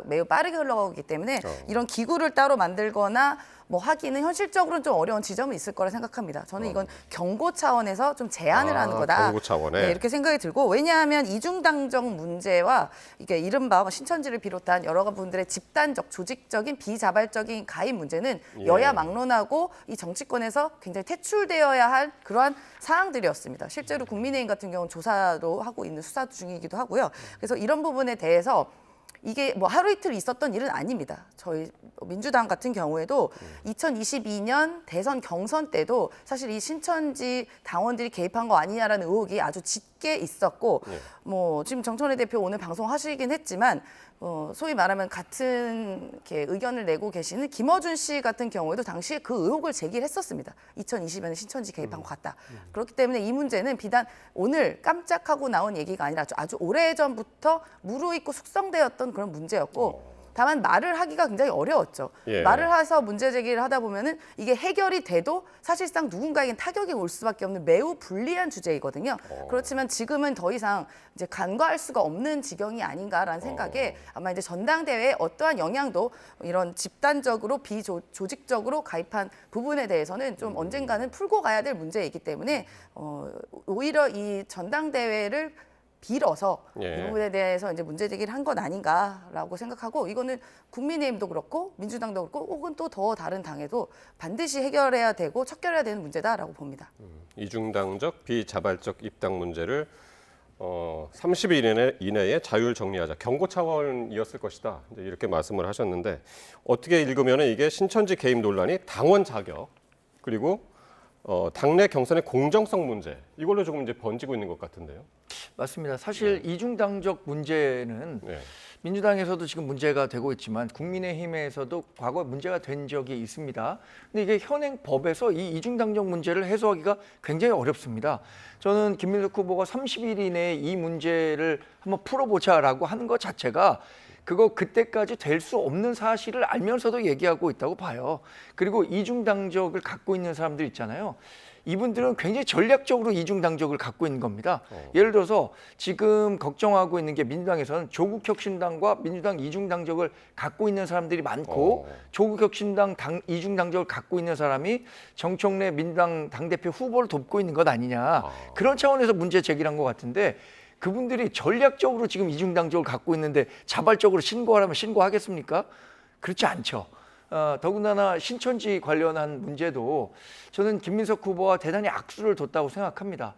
매우 빠르게 흘러가고 있기 때문에 이런 기구를 따로 만들거나 뭐 하기는 현실적으로는 좀 어려운 지점이 있을 거라 생각합니다. 저는 이건 경고 차원에서 좀 제안을 하는 거다. 경고 차원에. 네, 이렇게 생각이 들고 왜냐하면 이중당적 문제와 이게 이른바 신천지를 비롯한 여러 분들의 집단적, 조직적인, 비자발적인 가입 문제는 여야 막론하고 이 정치권에서 굉장히 퇴출되어야 할 그러한 사항들이었습니다. 실제로 국민의힘 같은 경우는 조사도 하고 있는 수사 중이기도 하고요. 그래서 이런 부분에 대해서 이게 뭐 하루 이틀 있었던 일은 아닙니다. 저희 민주당 같은 경우에도 2022년 대선 경선 때도 사실 이 신천지 당원들이 개입한 거 아니냐라는 의혹이 아주 짙게 있었고 뭐 지금 정청래 대표 오늘 방송하시긴 했지만 소위 말하면 같은 이렇게 의견을 내고 계시는 김어준 씨 같은 경우에도 당시에 그 의혹을 제기를 했었습니다. 2020년에 신천지 개입한 것 같다. 그렇기 때문에 이 문제는 비단 오늘 깜짝하고 나온 얘기가 아니라 아주 오래전부터 무르익고 숙성되었던 그런 문제였고 다만 말을 하기가 굉장히 어려웠죠. 예. 말을 해서 문제 제기를 하다 보면은 이게 해결이 돼도 사실상 누군가에겐 타격이 올 수밖에 없는 매우 불리한 주제이거든요. 그렇지만 지금은 더 이상 이제 간과할 수가 없는 지경이 아닌가라는 생각에 아마 이제 전당대회에 어떠한 영향도 이런 집단적으로 비조직적으로 가입한 부분에 대해서는 좀 언젠가는 풀고 가야 될 문제이기 때문에 오히려 이 전당대회를 빌어서 이 부분에 대해서 이제 문제 제기를 한 건 아닌가라고 생각하고 이거는 국민의힘도 그렇고 민주당도 그렇고 혹은 또 더 다른 당에도 반드시 해결해야 되고 척결해야 되는 문제다라고 봅니다. 이중당적 비자발적 입당 문제를 30일 이내에 자율 정리하자. 경고 차원이었을 것이다. 이제 이렇게 말씀을 하셨는데 어떻게 읽으면 이게 신천지 개입 논란이 당원 자격 그리고 당내 경선의 공정성 문제 이걸로 조금 이제 번지고 있는 것 같은데요. 맞습니다. 사실 이중당적 문제는 민주당에서도 지금 문제가 되고 있지만 국민의힘에서도 과거에 문제가 된 적이 있습니다. 근데 이게 현행 법에서 이 이중당적 문제를 해소하기가 굉장히 어렵습니다. 저는 김민석 후보가 30일 이내에 이 문제를 한번 풀어보자라고 하는 것 자체가 그때까지 될 수 없는 사실을 알면서도 얘기하고 있다고 봐요. 그리고 이중당적을 갖고 있는 사람들 있잖아요. 이분들은 굉장히 전략적으로 이중당적을 갖고 있는 겁니다. 예를 들어서 지금 걱정하고 있는 게 민주당에서는 조국혁신당과 민주당 이중당적을 갖고 있는 사람들이 많고 조국혁신당 이중당적을 갖고 있는 사람이 정청래 민주당 당대표 후보를 돕고 있는 것 아니냐. 그런 차원에서 문제 제기를 한 것 같은데 그분들이 전략적으로 지금 이중당적을 갖고 있는데 자발적으로 신고하라면 신고하겠습니까? 그렇지 않죠. 더군다나 신천지 관련한 문제도 저는 김민석 후보와 대단히 악수를 뒀다고 생각합니다.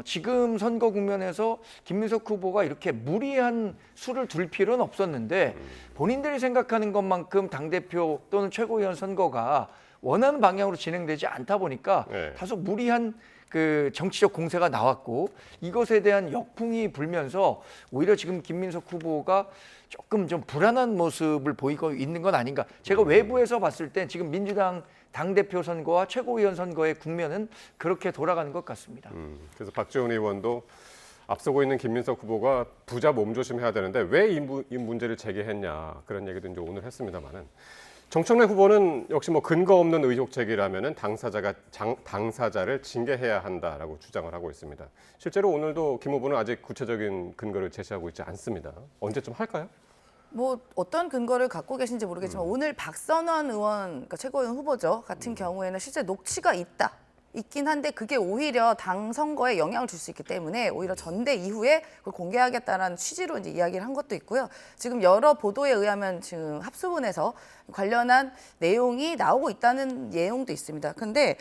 지금 선거 국면에서 김민석 후보가 이렇게 무리한 수를 둘 필요는 없었는데 본인들이 생각하는 것만큼 당대표 또는 최고위원 선거가 원하는 방향으로 진행되지 않다 보니까 다소 무리한 그 정치적 공세가 나왔고 이것에 대한 역풍이 불면서 오히려 지금 김민석 후보가 조금 좀 불안한 모습을 보이고 있는 건 아닌가. 제가 외부에서 봤을 때 지금 민주당 당대표 선거와 최고위원 선거의 국면은 그렇게 돌아가는 것 같습니다. 그래서 박지원 의원도 앞서고 있는 김민석 후보가 부자 몸조심해야 되는데 왜 이 문제를 제기했냐 그런 얘기도 이제 오늘 했습니다만은 정청래 후보는 역시 뭐 근거 없는 의혹 제기라면은 당사자를 징계해야 한다라고 주장을 하고 있습니다. 실제로 오늘도 김 후보는 아직 구체적인 근거를 제시하고 있지 않습니다. 언제쯤 할까요? 뭐 어떤 근거를 갖고 계신지 모르겠지만 오늘 박선원 의원, 그러니까 최고위원 후보죠. 같은 경우에는 실제 녹취가 있긴 한데 그게 오히려 당 선거에 영향을 줄 수 있기 때문에 오히려 전대 이후에 그걸 공개하겠다라는 취지로 이제 이야기를 한 것도 있고요. 지금 여러 보도에 의하면 지금 합수본에서 관련한 내용이 나오고 있다는 내용도 있습니다. 근데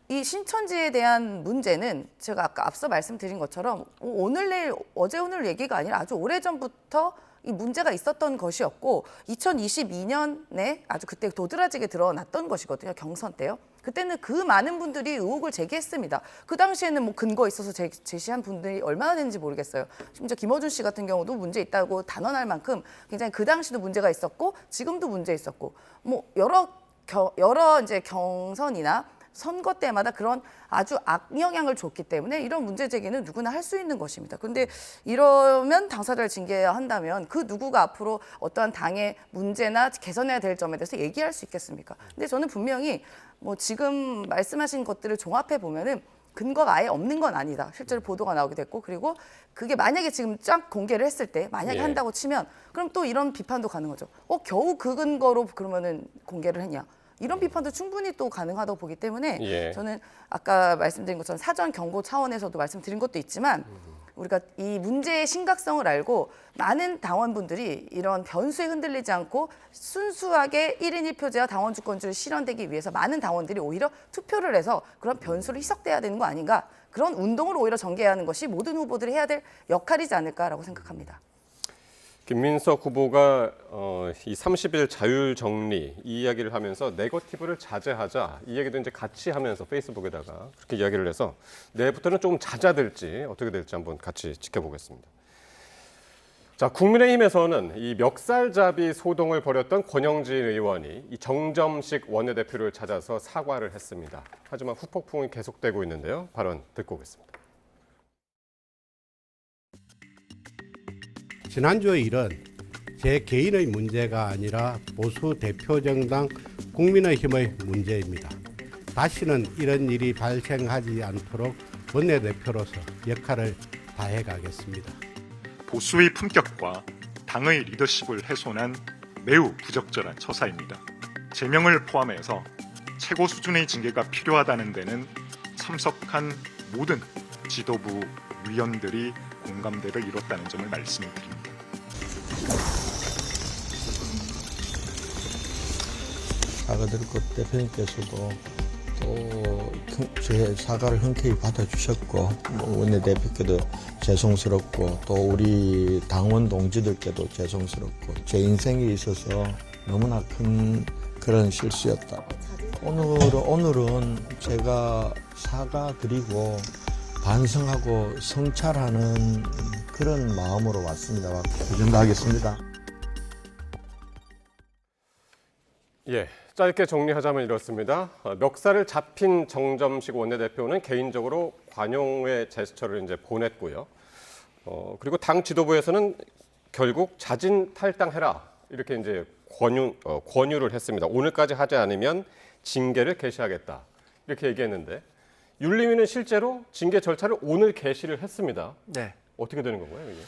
이 신천지에 대한 문제는 제가 아까 앞서 말씀드린 것처럼 오늘 내일 어제 오늘 얘기가 아니라 아주 오래전부터 이 문제가 있었던 것이었고 2022년에 아주 그때 도드라지게 드러났던 것이거든요. 경선 때요. 그때는 그 많은 분들이 의혹을 제기했습니다. 그 당시에는 뭐 근거 있어서 제시한 분들이 얼마나 되는지 모르겠어요. 심지어 김어준 씨 같은 경우도 문제 있다고 단언할 만큼 굉장히 그 당시도 문제가 있었고 지금도 문제 있었고 뭐 여러 이제 경선이나 선거 때마다 그런 아주 악영향을 줬기 때문에 이런 문제 제기는 누구나 할 수 있는 것입니다. 그런데 이러면 당사자를 징계해야 한다면 그 누구가 앞으로 어떠한 당의 문제나 개선해야 될 점에 대해서 얘기할 수 있겠습니까? 근데 저는 분명히 뭐 지금 말씀하신 것들을 종합해 보면은 근거가 아예 없는 건 아니다. 실제로 보도가 나오게 됐고 그리고 그게 만약에 지금 쫙 공개를 했을 때 만약에 한다고 치면 그럼 또 이런 비판도 가는 거죠. 겨우 그 근거로 그러면은 공개를 했냐? 이런 비판도 충분히 또 가능하다고 보기 때문에 저는 아까 말씀드린 것처럼 사전 경고 차원에서도 말씀드린 것도 있지만 우리가 이 문제의 심각성을 알고 많은 당원분들이 이런 변수에 흔들리지 않고 순수하게 1인 1표제와 당원 주권주를 실현되기 위해서 많은 당원들이 오히려 투표를 해서 그런 변수를 희석돼야 되는 거 아닌가. 그런 운동을 오히려 전개해야 하는 것이 모든 후보들이 해야 될 역할이지 않을까라고 생각합니다. 김민석 후보가 이 30일 자율 정리 이 이야기를 하면서 네거티브를 자제하자 이 얘기도 이제 같이 하면서 페이스북에다가 그렇게 이야기를 해서 내일부터는 좀 잦아들지 어떻게 될지 한번 같이 지켜보겠습니다. 자, 국민의힘에서는 이 멱살잡이 소동을 벌였던 권영진 의원이 이 정점식 원내대표를 찾아서 사과를 했습니다. 하지만 후폭풍이 계속되고 있는데요. 발언 듣고 오겠습니다. 지난주의 일은 제 개인의 문제가 아니라 보수 대표정당 국민의힘의 문제입니다. 다시는 이런 일이 발생하지 않도록 원내대표로서 역할을 다해가겠습니다. 보수의 품격과 당의 리더십을 훼손한 매우 부적절한 처사입니다. 제명을 포함해서 최고 수준의 징계가 필요하다는 데는 참석한 모든 지도부 위원들이 공감대를 이뤘다는 점을 말씀드립니다. 사과드리고 대표님께서도 또 제 사과를 흔쾌히 받아주셨고 원내대표께도 죄송스럽고 또 우리 당원 동지들께도 죄송스럽고 제 인생에 있어서 너무나 큰 그런 실수였다. 오늘은 제가 사과드리고 반성하고 성찰하는 그런 마음으로 왔습니다. 그 정도 하겠습니다. 예, 짧게 정리하자면 이렇습니다. 멱살을 잡힌 정점식 원내대표는 개인적으로 관용의 제스처를 이제 보냈고요. 그리고 당 지도부에서는 결국 자진 탈당해라 이렇게 이제 권유를 했습니다. 오늘까지 하지 않으면 징계를 개시하겠다 이렇게 얘기했는데 윤리위는 실제로 징계 절차를 오늘 개시를 했습니다. 네. 어떻게 되는 건가요, 이게?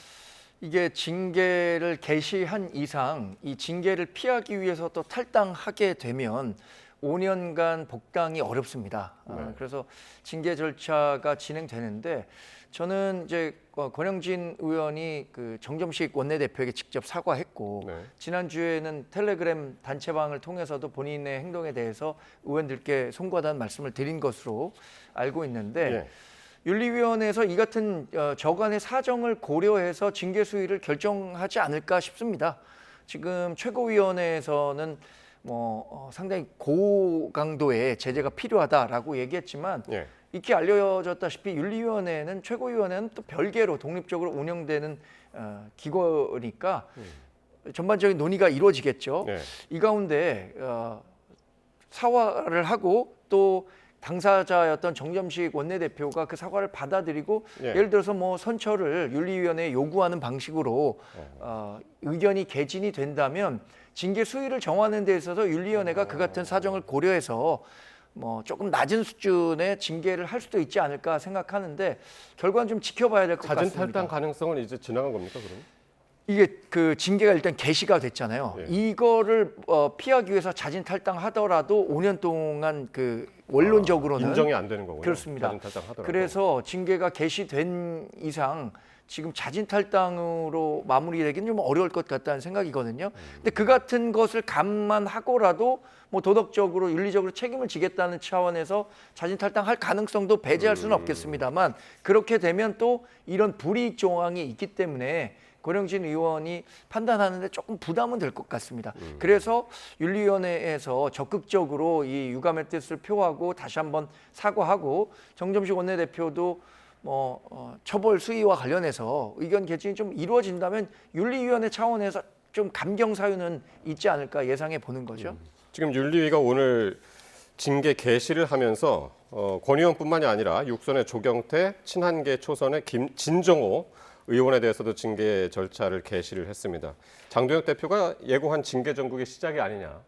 이게 징계를 개시한 이상 이 징계를 피하기 위해서 또 탈당하게 되면 5년간 복당이 어렵습니다. 그래서 징계 절차가 진행되는데 저는 이제 권영진 의원이 그 정점식 원내대표에게 직접 사과했고 지난주에는 텔레그램 단체방을 통해서도 본인의 행동에 대해서 의원들께 송구하다는 말씀을 드린 것으로 알고 있는데 윤리위원회에서 이 같은 저간의 사정을 고려해서 징계 수위를 결정하지 않을까 싶습니다. 지금 최고위원회에서는 상당히 고강도의 제재가 필요하다라고 얘기했지만 익히 알려졌다시피 윤리위원회는 최고위원회는 또 별개로 독립적으로 운영되는 기구니까 전반적인 논의가 이루어지겠죠. 이 가운데 사과를 하고 또 당사자였던 정점식 원내대표가 그 사과를 받아들이고 예를 들어서 선처를 윤리위원회에 요구하는 방식으로 의견이 개진이 된다면 징계 수위를 정하는 데 있어서 윤리위원회가 그 같은 사정을 고려해서 조금 낮은 수준의 징계를 할 수도 있지 않을까 생각하는데 결과는 좀 지켜봐야 될 것 같습니다. 자진 탈당 가능성은 이제 지나간 겁니까, 그럼? 이게 그 징계가 일단 개시가 됐잖아요. 이거를 피하기 위해서 자진 탈당하더라도 5년 동안 그 원론적으로는 인정이 안 되는 거군요. 그렇습니다. 자진 탈당하더라도. 그래서 징계가 개시된 이상 지금 자진 탈당으로 마무리되기는 좀 어려울 것 같다는 생각이거든요. 근데 그 같은 것을 감안하고라도 도덕적으로 윤리적으로 책임을 지겠다는 차원에서 자진 탈당할 가능성도 배제할 수는 없겠습니다만 그렇게 되면 또 이런 불이익 조항이 있기 때문에 권영진 의원이 판단하는데 조금 부담은 될 것 같습니다. 그래서 윤리위원회에서 적극적으로 이 유감의 뜻을 표하고 다시 한번 사과하고 정점식 원내대표도 처벌 수위와 관련해서 의견 개진이 좀 이루어진다면 윤리위원회 차원에서 좀 감경 사유는 있지 않을까 예상해 보는 거죠. 지금 윤리위가 오늘 징계 개시를 하면서 권 의원뿐만이 아니라 육선의 조경태, 친한계 초선의 진정호 의원에 대해서도 징계 절차를 개시를 했습니다. 장도혁 대표가 예고한 징계 전국의 시작이 아니냐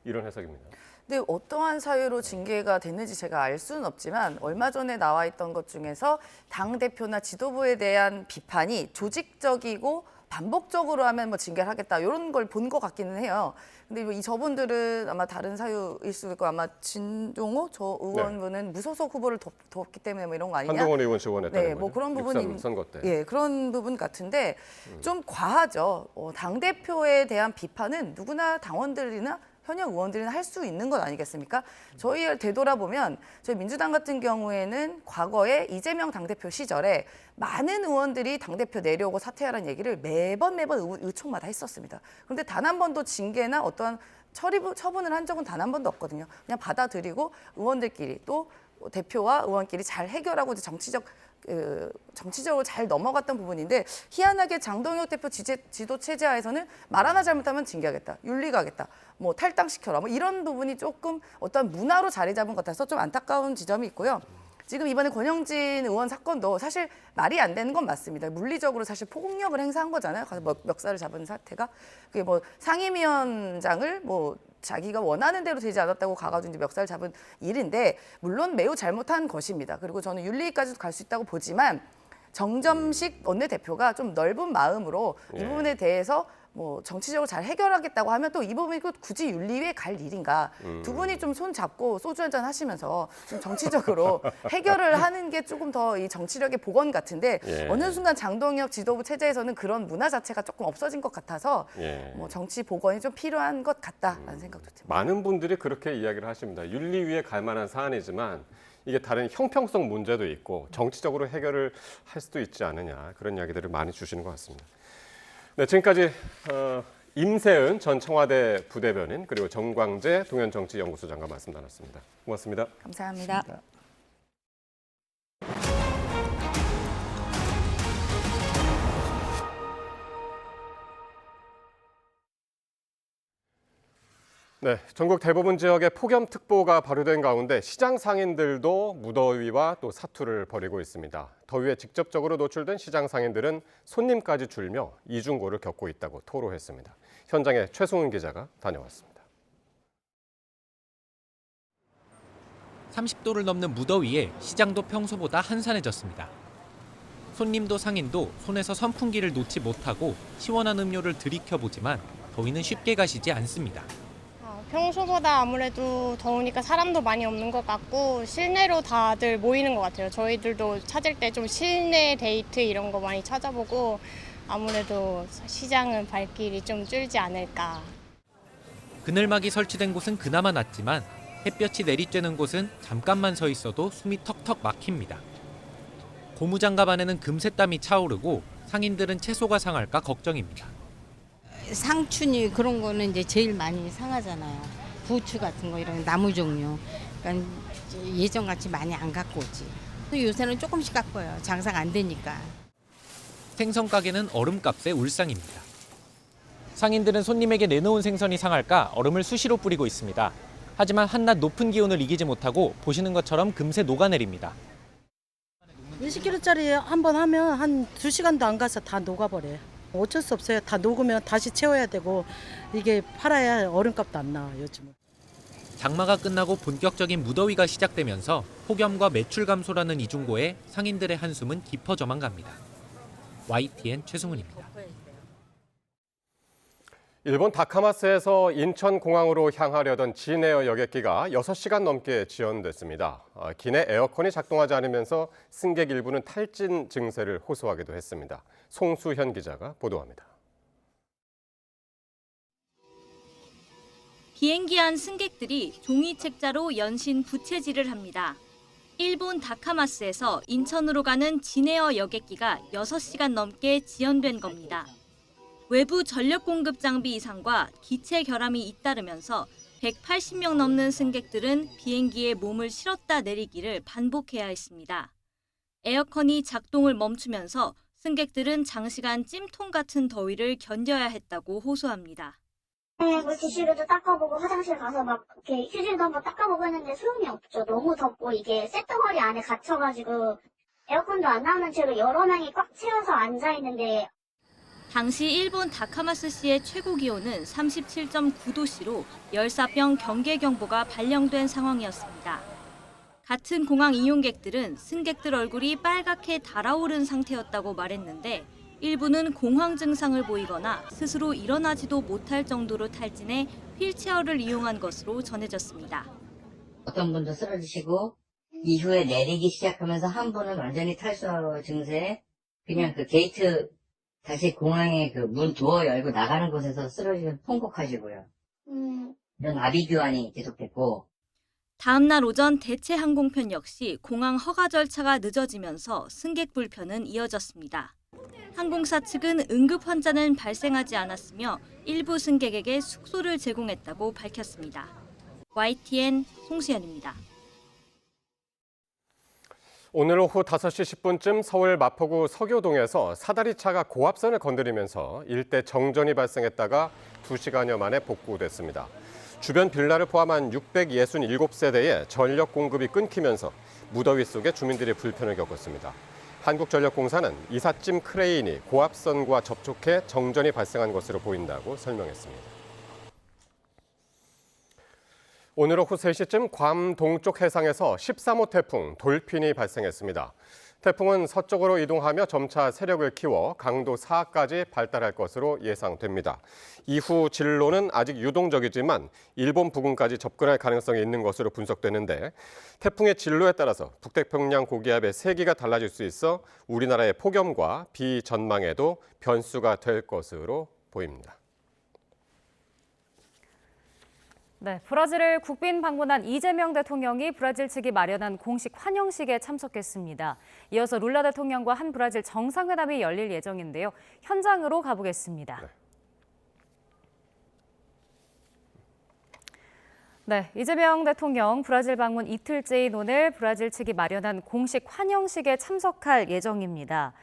이런 해석입니다. 근데 어떠한 사유로 징계가 됐는지 제가 알 수는 없지만 얼마 전에 나와 있던 것 중에서 당대표나 지도부에 대한 비판이 조직적이고 반복적으로 하면 징계를 하겠다 이런 걸 본 것 같기는 해요. 근데 저분들은 아마 다른 사유일 수도 있고 아마 진종호 저 의원분은 무소속 후보를 뒀기 때문에 이런 거 아니냐? 한동훈 의원 지원했다는 거죠. 그런 부분이 선거 때. 그런 부분 같은데 좀 과하죠. 당 대표에 대한 비판은 누구나 당원들이나 현역 의원들이나 할 수 있는 것 아니겠습니까? 저희를 되돌아보면 저희 민주당 같은 경우에는 과거에 이재명 당대표 시절에 많은 의원들이 당대표 내려오고 사퇴하라는 얘기를 매번 의총마다 했었습니다. 그런데 단 한 번도 징계나 어떠한 처분을 한 적은 단 한 번도 없거든요. 그냥 받아들이고 의원들끼리 또 대표와 의원끼리 잘 해결하고 정치적으로 잘 넘어갔던 부분인데 희한하게 장동혁 대표 지도 체제하에서는 말 하나 잘못하면 징계하겠다, 윤리가겠다, 탈당시켜라 이런 부분이 조금 어떤 문화로 자리 잡은 것 같아서 좀 안타까운 지점이 있고요. 지금 이번에 권영진 의원 사건도 사실 말이 안 되는 건 맞습니다. 물리적으로 사실 폭력을 행사한 거잖아요. 가서 멱살을 잡은 사태가 그게 상임위원장을 자기가 원하는 대로 되지 않았다고 가가지고 이제 멱살 잡은 일인데 물론 매우 잘못한 것입니다. 그리고 저는 윤리까지도 갈 수 있다고 보지만 정점식 원내대표가 좀 넓은 마음으로 이 부분에 대해서 정치적으로 잘 해결하겠다고 하면 또 이 부분이 굳이 윤리위에 갈 일인가? 두 분이 좀 손 잡고 소주 한잔 하시면서 좀 정치적으로 해결을 하는 게 조금 더 이 정치력의 복원 같은데 어느 순간 장동혁 지도부 체제에서는 그런 문화 자체가 조금 없어진 것 같아서 정치 복원이 좀 필요한 것 같다라는 생각도 듭니다. 많은 분들이 그렇게 이야기를 하십니다. 윤리위에 갈 만한 사안이지만 이게 다른 형평성 문제도 있고 정치적으로 해결을 할 수도 있지 않느냐 그런 이야기들을 많이 주시는 것 같습니다. 네, 지금까지 임세은 전 청와대 부대변인 그리고 정광재 동현정치연구소 장관 말씀 나눴습니다. 고맙습니다. 감사합니다. 네, 전국 대부분 지역에 폭염특보가 발효된 가운데 시장 상인들도 무더위와 또 사투를 벌이고 있습니다. 더위에 직접적으로 노출된 시장 상인들은 손님까지 줄며 이중고를 겪고 있다고 토로했습니다. 현장에 최승훈 기자가 다녀왔습니다. 30도를 넘는 무더위에 시장도 평소보다 한산해졌습니다. 손님도 상인도 손에서 선풍기를 놓지 못하고 시원한 음료를 들이켜보지만 더위는 쉽게 가시지 않습니다. 평소보다 아무래도 더우니까 사람도 많이 없는 것 같고 실내로 다들 모이는 것 같아요. 저희들도 찾을 때 좀 실내 데이트 이런 거 많이 찾아보고 아무래도 시장은 발길이 좀 줄지 않을까. 그늘막이 설치된 곳은 그나마 낫지만 햇볕이 내리쬐는 곳은 잠깐만 서 있어도 숨이 턱턱 막힙니다. 고무장갑 안에는 금세 땀이 차오르고 상인들은 채소가 상할까 걱정입니다. 상추니 그런 거는 이제 제일 많이 상하잖아요. 부추 같은 거 이런 나무 종류. 그러니까 예전 같이 많이 안 갖고 오지. 요새는 조금씩 갖고요. 장사가 안 되니까. 생선 가게는 얼음값에 울상입니다. 상인들은 손님에게 내놓은 생선이 상할까 얼음을 수시로 뿌리고 있습니다. 하지만 한낮 높은 기온을 이기지 못하고 보시는 것처럼 금세 녹아내립니다. 20kg짜리 한 번 하면 한 2시간도 안 가서 다 녹아버려요. 어쩔 수 없어요. 다 녹으면 다시 채워야 되고 이게 팔아야 얼음값도 안 나와요, 요즘은. 장마가 끝나고 본격적인 무더위가 시작되면서 폭염과 매출 감소라는 이중고에 상인들의 한숨은 깊어져만 갑니다. YTN 최승훈입니다. 일본 다카마스에서 인천공항으로 향하려던 진에어 여객기가 6시간 넘게 지연됐습니다. 기내 에어컨이 작동하지 않으면서 승객 일부는 탈진 증세를 호소하기도 했습니다. 송수현 기자가 보도합니다. 비행기 안 승객들이 종이 책자로 연신 부채질을 합니다. 일본 다카마스에서 인천으로 가는 진에어 여객기가 6시간 넘게 지연된 겁니다. 외부 전력 공급 장비 이상과 기체 결함이 잇따르면서 180명 넘는 승객들은 비행기에 몸을 실었다 내리기를 반복해야 했습니다. 에어컨이 작동을 멈추면서 승객들은 장시간 찜통 같은 더위를 견뎌야 했다고 호소합니다. 뭐 지시로도 닦아보고 화장실 가서 막 이렇게 휴지도 한번 닦아보고 했는데 소용이 없죠. 너무 덥고 이게 쇳덩어리 안에 갇혀가지고 에어컨도 안 나오는 채로 여러 명이 꽉 채워서 앉아 있는데 당시 일본 다카마스시의 최고 기온은 37.9도씨로 열사병 경계경보가 발령된 상황이었습니다. 같은 공항 이용객들은 승객들 얼굴이 빨갛게 달아오른 상태였다고 말했는데 일부는 공황 증상을 보이거나 스스로 일어나지도 못할 정도로 탈진해 휠체어를 이용한 것으로 전해졌습니다. 어떤 분도 쓰러지시고 이후에 내리기 시작하면서 한 분은 완전히 탈수 증세에 그냥 그 게이트 다시 공항에 그 문 도어 열고 나가는 곳에서 쓰러지면 통곡하시고요. 이런 아비규환이 계속됐고 다음 날 오전 대체 항공편 역시 공항 허가 절차가 늦어지면서 승객 불편은 이어졌습니다. 항공사 측은 응급 환자는 발생하지 않았으며 일부 승객에게 숙소를 제공했다고 밝혔습니다. YTN 송수연입니다. 오늘 오후 5시 10분쯤 서울 마포구 서교동에서 사다리차가 고압선을 건드리면서 일대 정전이 발생했다가 2시간여 만에 복구됐습니다. 주변 빌라를 포함한 667세대에 전력 공급이 끊기면서 무더위 속에 주민들이 불편을 겪었습니다. 한국전력공사는 이삿짐 크레인이 고압선과 접촉해 정전이 발생한 것으로 보인다고 설명했습니다. 오늘 오후 3시쯤 괌 동쪽 해상에서 13호 태풍 돌핀이 발생했습니다. 태풍은 서쪽으로 이동하며 점차 세력을 키워 강도 4까지 발달할 것으로 예상됩니다. 이후 진로는 아직 유동적이지만 일본 부근까지 접근할 가능성이 있는 것으로 분석되는데 태풍의 진로에 따라서 북태평양 고기압의 세기가 달라질 수 있어 우리나라의 폭염과 비 전망에도 변수가 될 것으로 보입니다. 네, 브라질을 국빈 방문한 이재명 대통령이 브라질 측이 마련한 공식 환영식에 참석했습니다. 이어서 룰라 대통령과 한 브라질 정상회담이 열릴 예정인데요. 현장으로 가보겠습니다. 네, 이재명 대통령 브라질 방문 이틀째인 오늘 브라질 측이 마련한 공식 환영식에 참석할 예정입니다.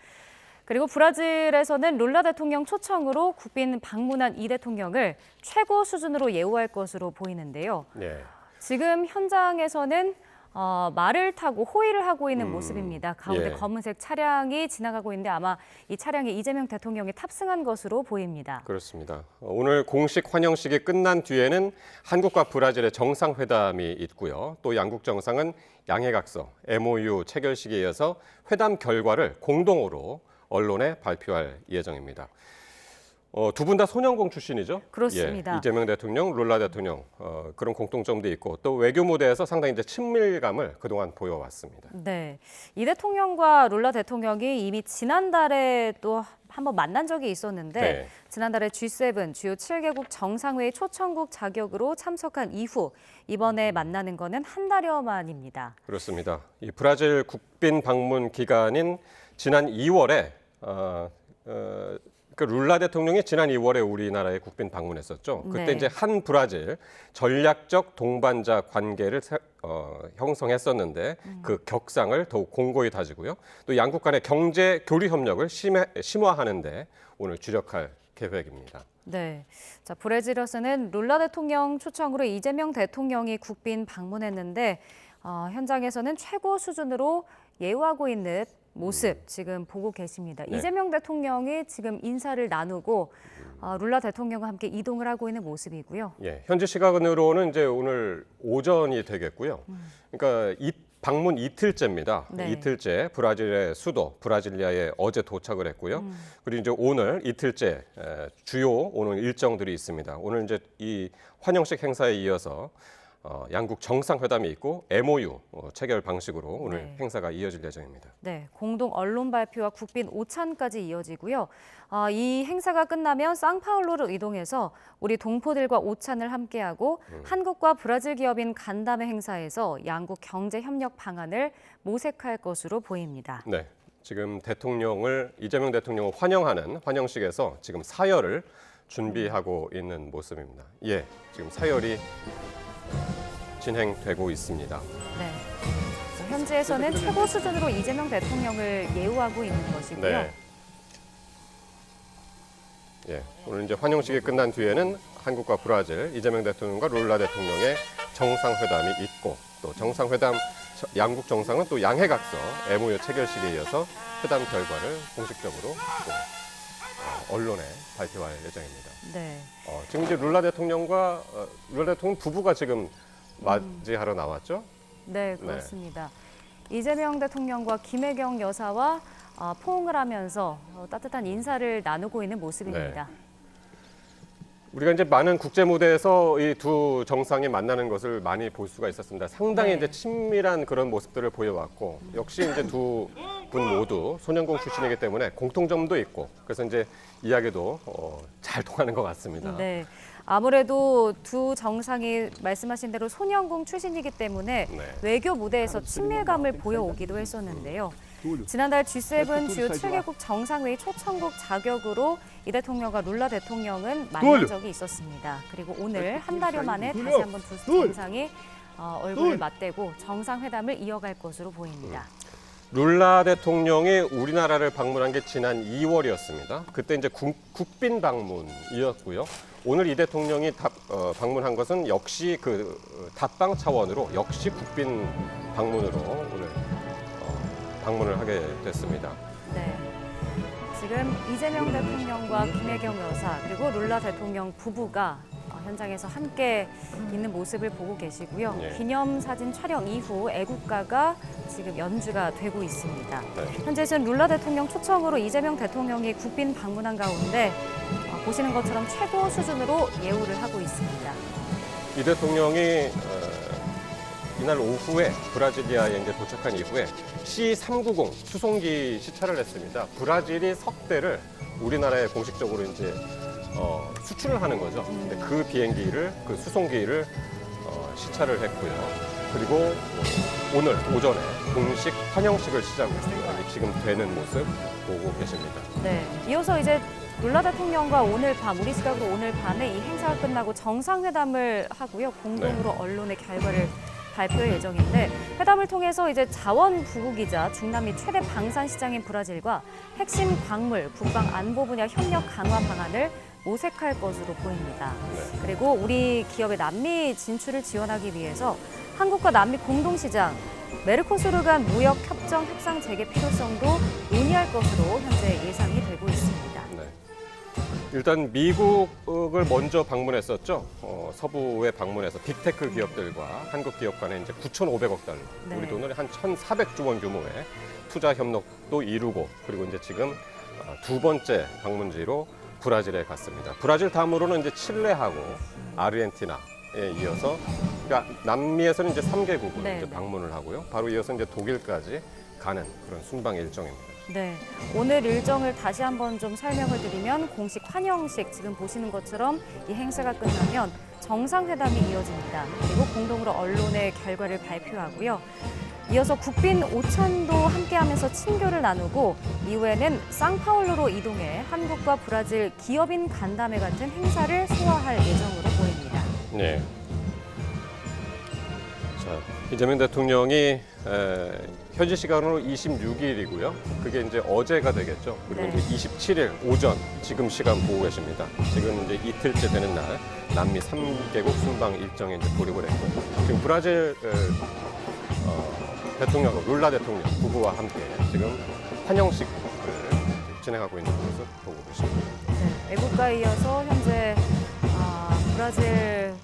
그리고 브라질에서는 룰라 대통령 초청으로 국빈 방문한 이 대통령을 최고 수준으로 예우할 것으로 보이는데요. 네. 지금 현장에서는 말을 타고 호의를 하고 있는 모습입니다. 가운데 예. 검은색 차량이 지나가고 있는데 아마 이 차량에 이재명 대통령이 탑승한 것으로 보입니다. 그렇습니다. 오늘 공식 환영식이 끝난 뒤에는 한국과 브라질의 정상회담이 있고요. 또 양국 정상은 양해각서, MOU 체결식에 이어서 회담 결과를 공동으로 언론에 발표할 예정입니다. 두 분 다 소년공 출신이죠? 그렇습니다. 예, 이재명 대통령, 룰라 대통령 그런 공통점도 있고 또 외교 무대에서 상당히 이제 친밀감을 그동안 보여왔습니다. 네, 이 대통령과 룰라 대통령이 이미 지난달에 또 한번 만난 적이 있었는데 네. 지난달에 G7 주요 7개국 정상회의 초청국 자격으로 참석한 이후 이번에 만나는 거는 한 달여 만입니다. 그렇습니다. 이 브라질 국빈 방문 기간인 지난 2월에 그 룰라 대통령이 지난 2월에 우리나라에 국빈 방문했었죠. 그때 네. 이제 한 브라질 전략적 동반자 관계를 형성했었는데 그 격상을 더욱 공고히 다지고요. 또 양국 간의 경제 교류 협력을 심화하는데 오늘 주력할 계획입니다. 네, 자 브라질에서는 룰라 대통령 초청으로 이재명 대통령이 국빈 방문했는데 현장에서는 최고 수준으로 예우하고 있는 모습 지금 보고 계십니다. 네. 이재명 대통령이 지금 인사를 나누고 룰라 대통령과 함께 이동을 하고 있는 모습이고요. 예, 현지 시간으로는 이제 오늘 오전이 되겠고요. 그러니까 이 방문 이틀째입니다. 네. 이틀째 브라질의 수도 브라질리아에 어제 도착을 했고요. 그리고 이제 오늘 이틀째 주요 오늘 일정들이 있습니다. 오늘 이제 이 환영식 행사에 이어서 양국 정상회담이 있고 MOU 체결 방식으로 오늘 네. 행사가 이어질 예정입니다. 네, 공동 언론 발표와 국빈 오찬까지 이어지고요. 이 행사가 끝나면 상파울루로 이동해서 우리 동포들과 오찬을 함께하고 한국과 브라질 기업인 간담회 행사에서 양국 경제 협력 방안을 모색할 것으로 보입니다. 네, 지금 이재명 대통령을 환영하는 환영식에서 지금 사열을 준비하고 있는 모습입니다. 예, 지금 사열이 진행되고 있습니다. 네. 현지에서는 최고 수준으로 이재명 대통령을 예우하고 있는 것이고요. 네. 예, 오늘 이제 환영식이 끝난 뒤에는 한국과 브라질, 이재명 대통령과 룰라 대통령의 정상회담이 있고 또 정상회담 양국 정상은 또 양해각서 MOU 체결식에 이어서 회담 결과를 공식적으로 또 언론에 발표할 예정입니다. 네. 지금 이제 룰라 대통령 부부가 지금 맞이하러 나왔죠? 네, 그렇습니다. 이재명 대통령과 김혜경 여사와 포옹을 하면서 따뜻한 인사를 나누고 있는 모습입니다. 네. 우리가 이제 많은 국제 무대에서 이 두 정상이 만나는 것을 많이 볼 수가 있었습니다. 상당히 네. 이제 친밀한 그런 모습들을 보여왔고 역시 이제 두 분 모두 소년공 출신이기 때문에 공통점도 있고 그래서 이제 이야기도 잘 통하는 것 같습니다. 네. 아무래도 두 정상이 말씀하신 대로 소년공 출신이기 때문에 네. 외교 무대에서 친밀감을 보여오기도 했었는데요. 지난달 G7 주요 7개국 정상회의 초청국 자격으로 이 대통령과 룰라 대통령은 만난 적이 있었습니다. 그리고 오늘 한 달여 만에 다시 한번 두 정상이 얼굴을 맞대고 정상회담을 이어갈 것으로 보입니다. 룰라 대통령이 우리나라를 방문한 게 지난 2월이었습니다. 그때 이제 국빈 방문이었고요. 오늘 이 대통령이 방문한 것은 역시 그 답방 차원으로 역시 국빈 방문으로 오늘 방문을 하게 됐습니다. 네. 지금 이재명 대통령과 김혜경 여사 그리고 룰라 대통령 부부가 현장에서 함께 있는 모습을 보고 계시고요. 네. 기념사진 촬영 이후 애국가가 지금 연주가 되고 있습니다. 네. 현재는 룰라 대통령 초청으로 이재명 대통령이 국빈 방문한 가운데 보시는 것처럼 최고 수준으로 예우를 하고 있습니다. 이 대통령이 이날 오후에 브라질리아에 이제 도착한 이후에 C390 수송기 시찰을 했습니다. 브라질이 석대를 우리나라에 공식적으로 이제 수출을 하는 거죠. 근데 그 비행기를, 그 수송기를 시찰을 했고요. 그리고 오늘 오전에 공식 환영식을 시작했습니다. 지금 되는 모습 보고 계십니다. 네, 이어서 이제 룰라 대통령과 오늘 밤, 우리 시각으로 오늘 밤에 이 행사가 끝나고 정상회담을 하고요. 공동으로 언론의 결과를 발표할 예정인데 회담을 통해서 이제 자원 부국이자 중남미 최대 방산 시장인 브라질과 핵심 광물, 국방 안보 분야 협력 강화 방안을 모색할 것으로 보입니다. 그리고 우리 기업의 남미 진출을 지원하기 위해서 한국과 남미 공동시장, 메르코수르 간 무역 협정 협상 재개 필요성도 논의할 것으로 현재 예상이 되고 있습니다. 네. 일단 미국을 먼저 방문했었죠. 서부에 방문해서 빅테크 기업들과 한국 기업 간에 이제 9,500억 달러, 네. 우리 돈으로 한 1,400조 원 규모의 투자 협력도 이루고, 그리고 이제 지금 두 번째 방문지로 브라질에 갔습니다. 브라질 다음으로는 이제 칠레하고 아르헨티나에 이어서, 그러니까 남미에서는 이제 3개국을 네. 이제 방문을 하고요. 바로 이어서 이제 독일까지 가는 그런 순방 일정입니다. 네, 오늘 일정을 다시 한번 좀 설명을 드리면 공식 환영식, 지금 보시는 것처럼 이 행사가 끝나면 정상회담이 이어집니다. 그리고 공동으로 언론의 결과를 발표하고요. 이어서 국빈 5천도 함께하면서 친교를 나누고 이후에는 상파울루로 이동해 한국과 브라질 기업인 간담회 같은 행사를 소화할 예정으로 보입니다. 네. 자, 이재명 대통령이 현지 시간으로 26일이고요. 그게 이제 어제가 되겠죠. 그리고 네. 이제 27일 오전, 지금 시간 보고 계십니다. 지금 이제 이틀째 되는 날 남미 3개국 순방 일정에 이제 돌입을 했고, 지금 브라질 대통령, 룰라 대통령 부부와 함께 지금 환영식을 진행하고 있는 것으로 보고 계십니다. 네, 애국가에 이어서 현재 브라질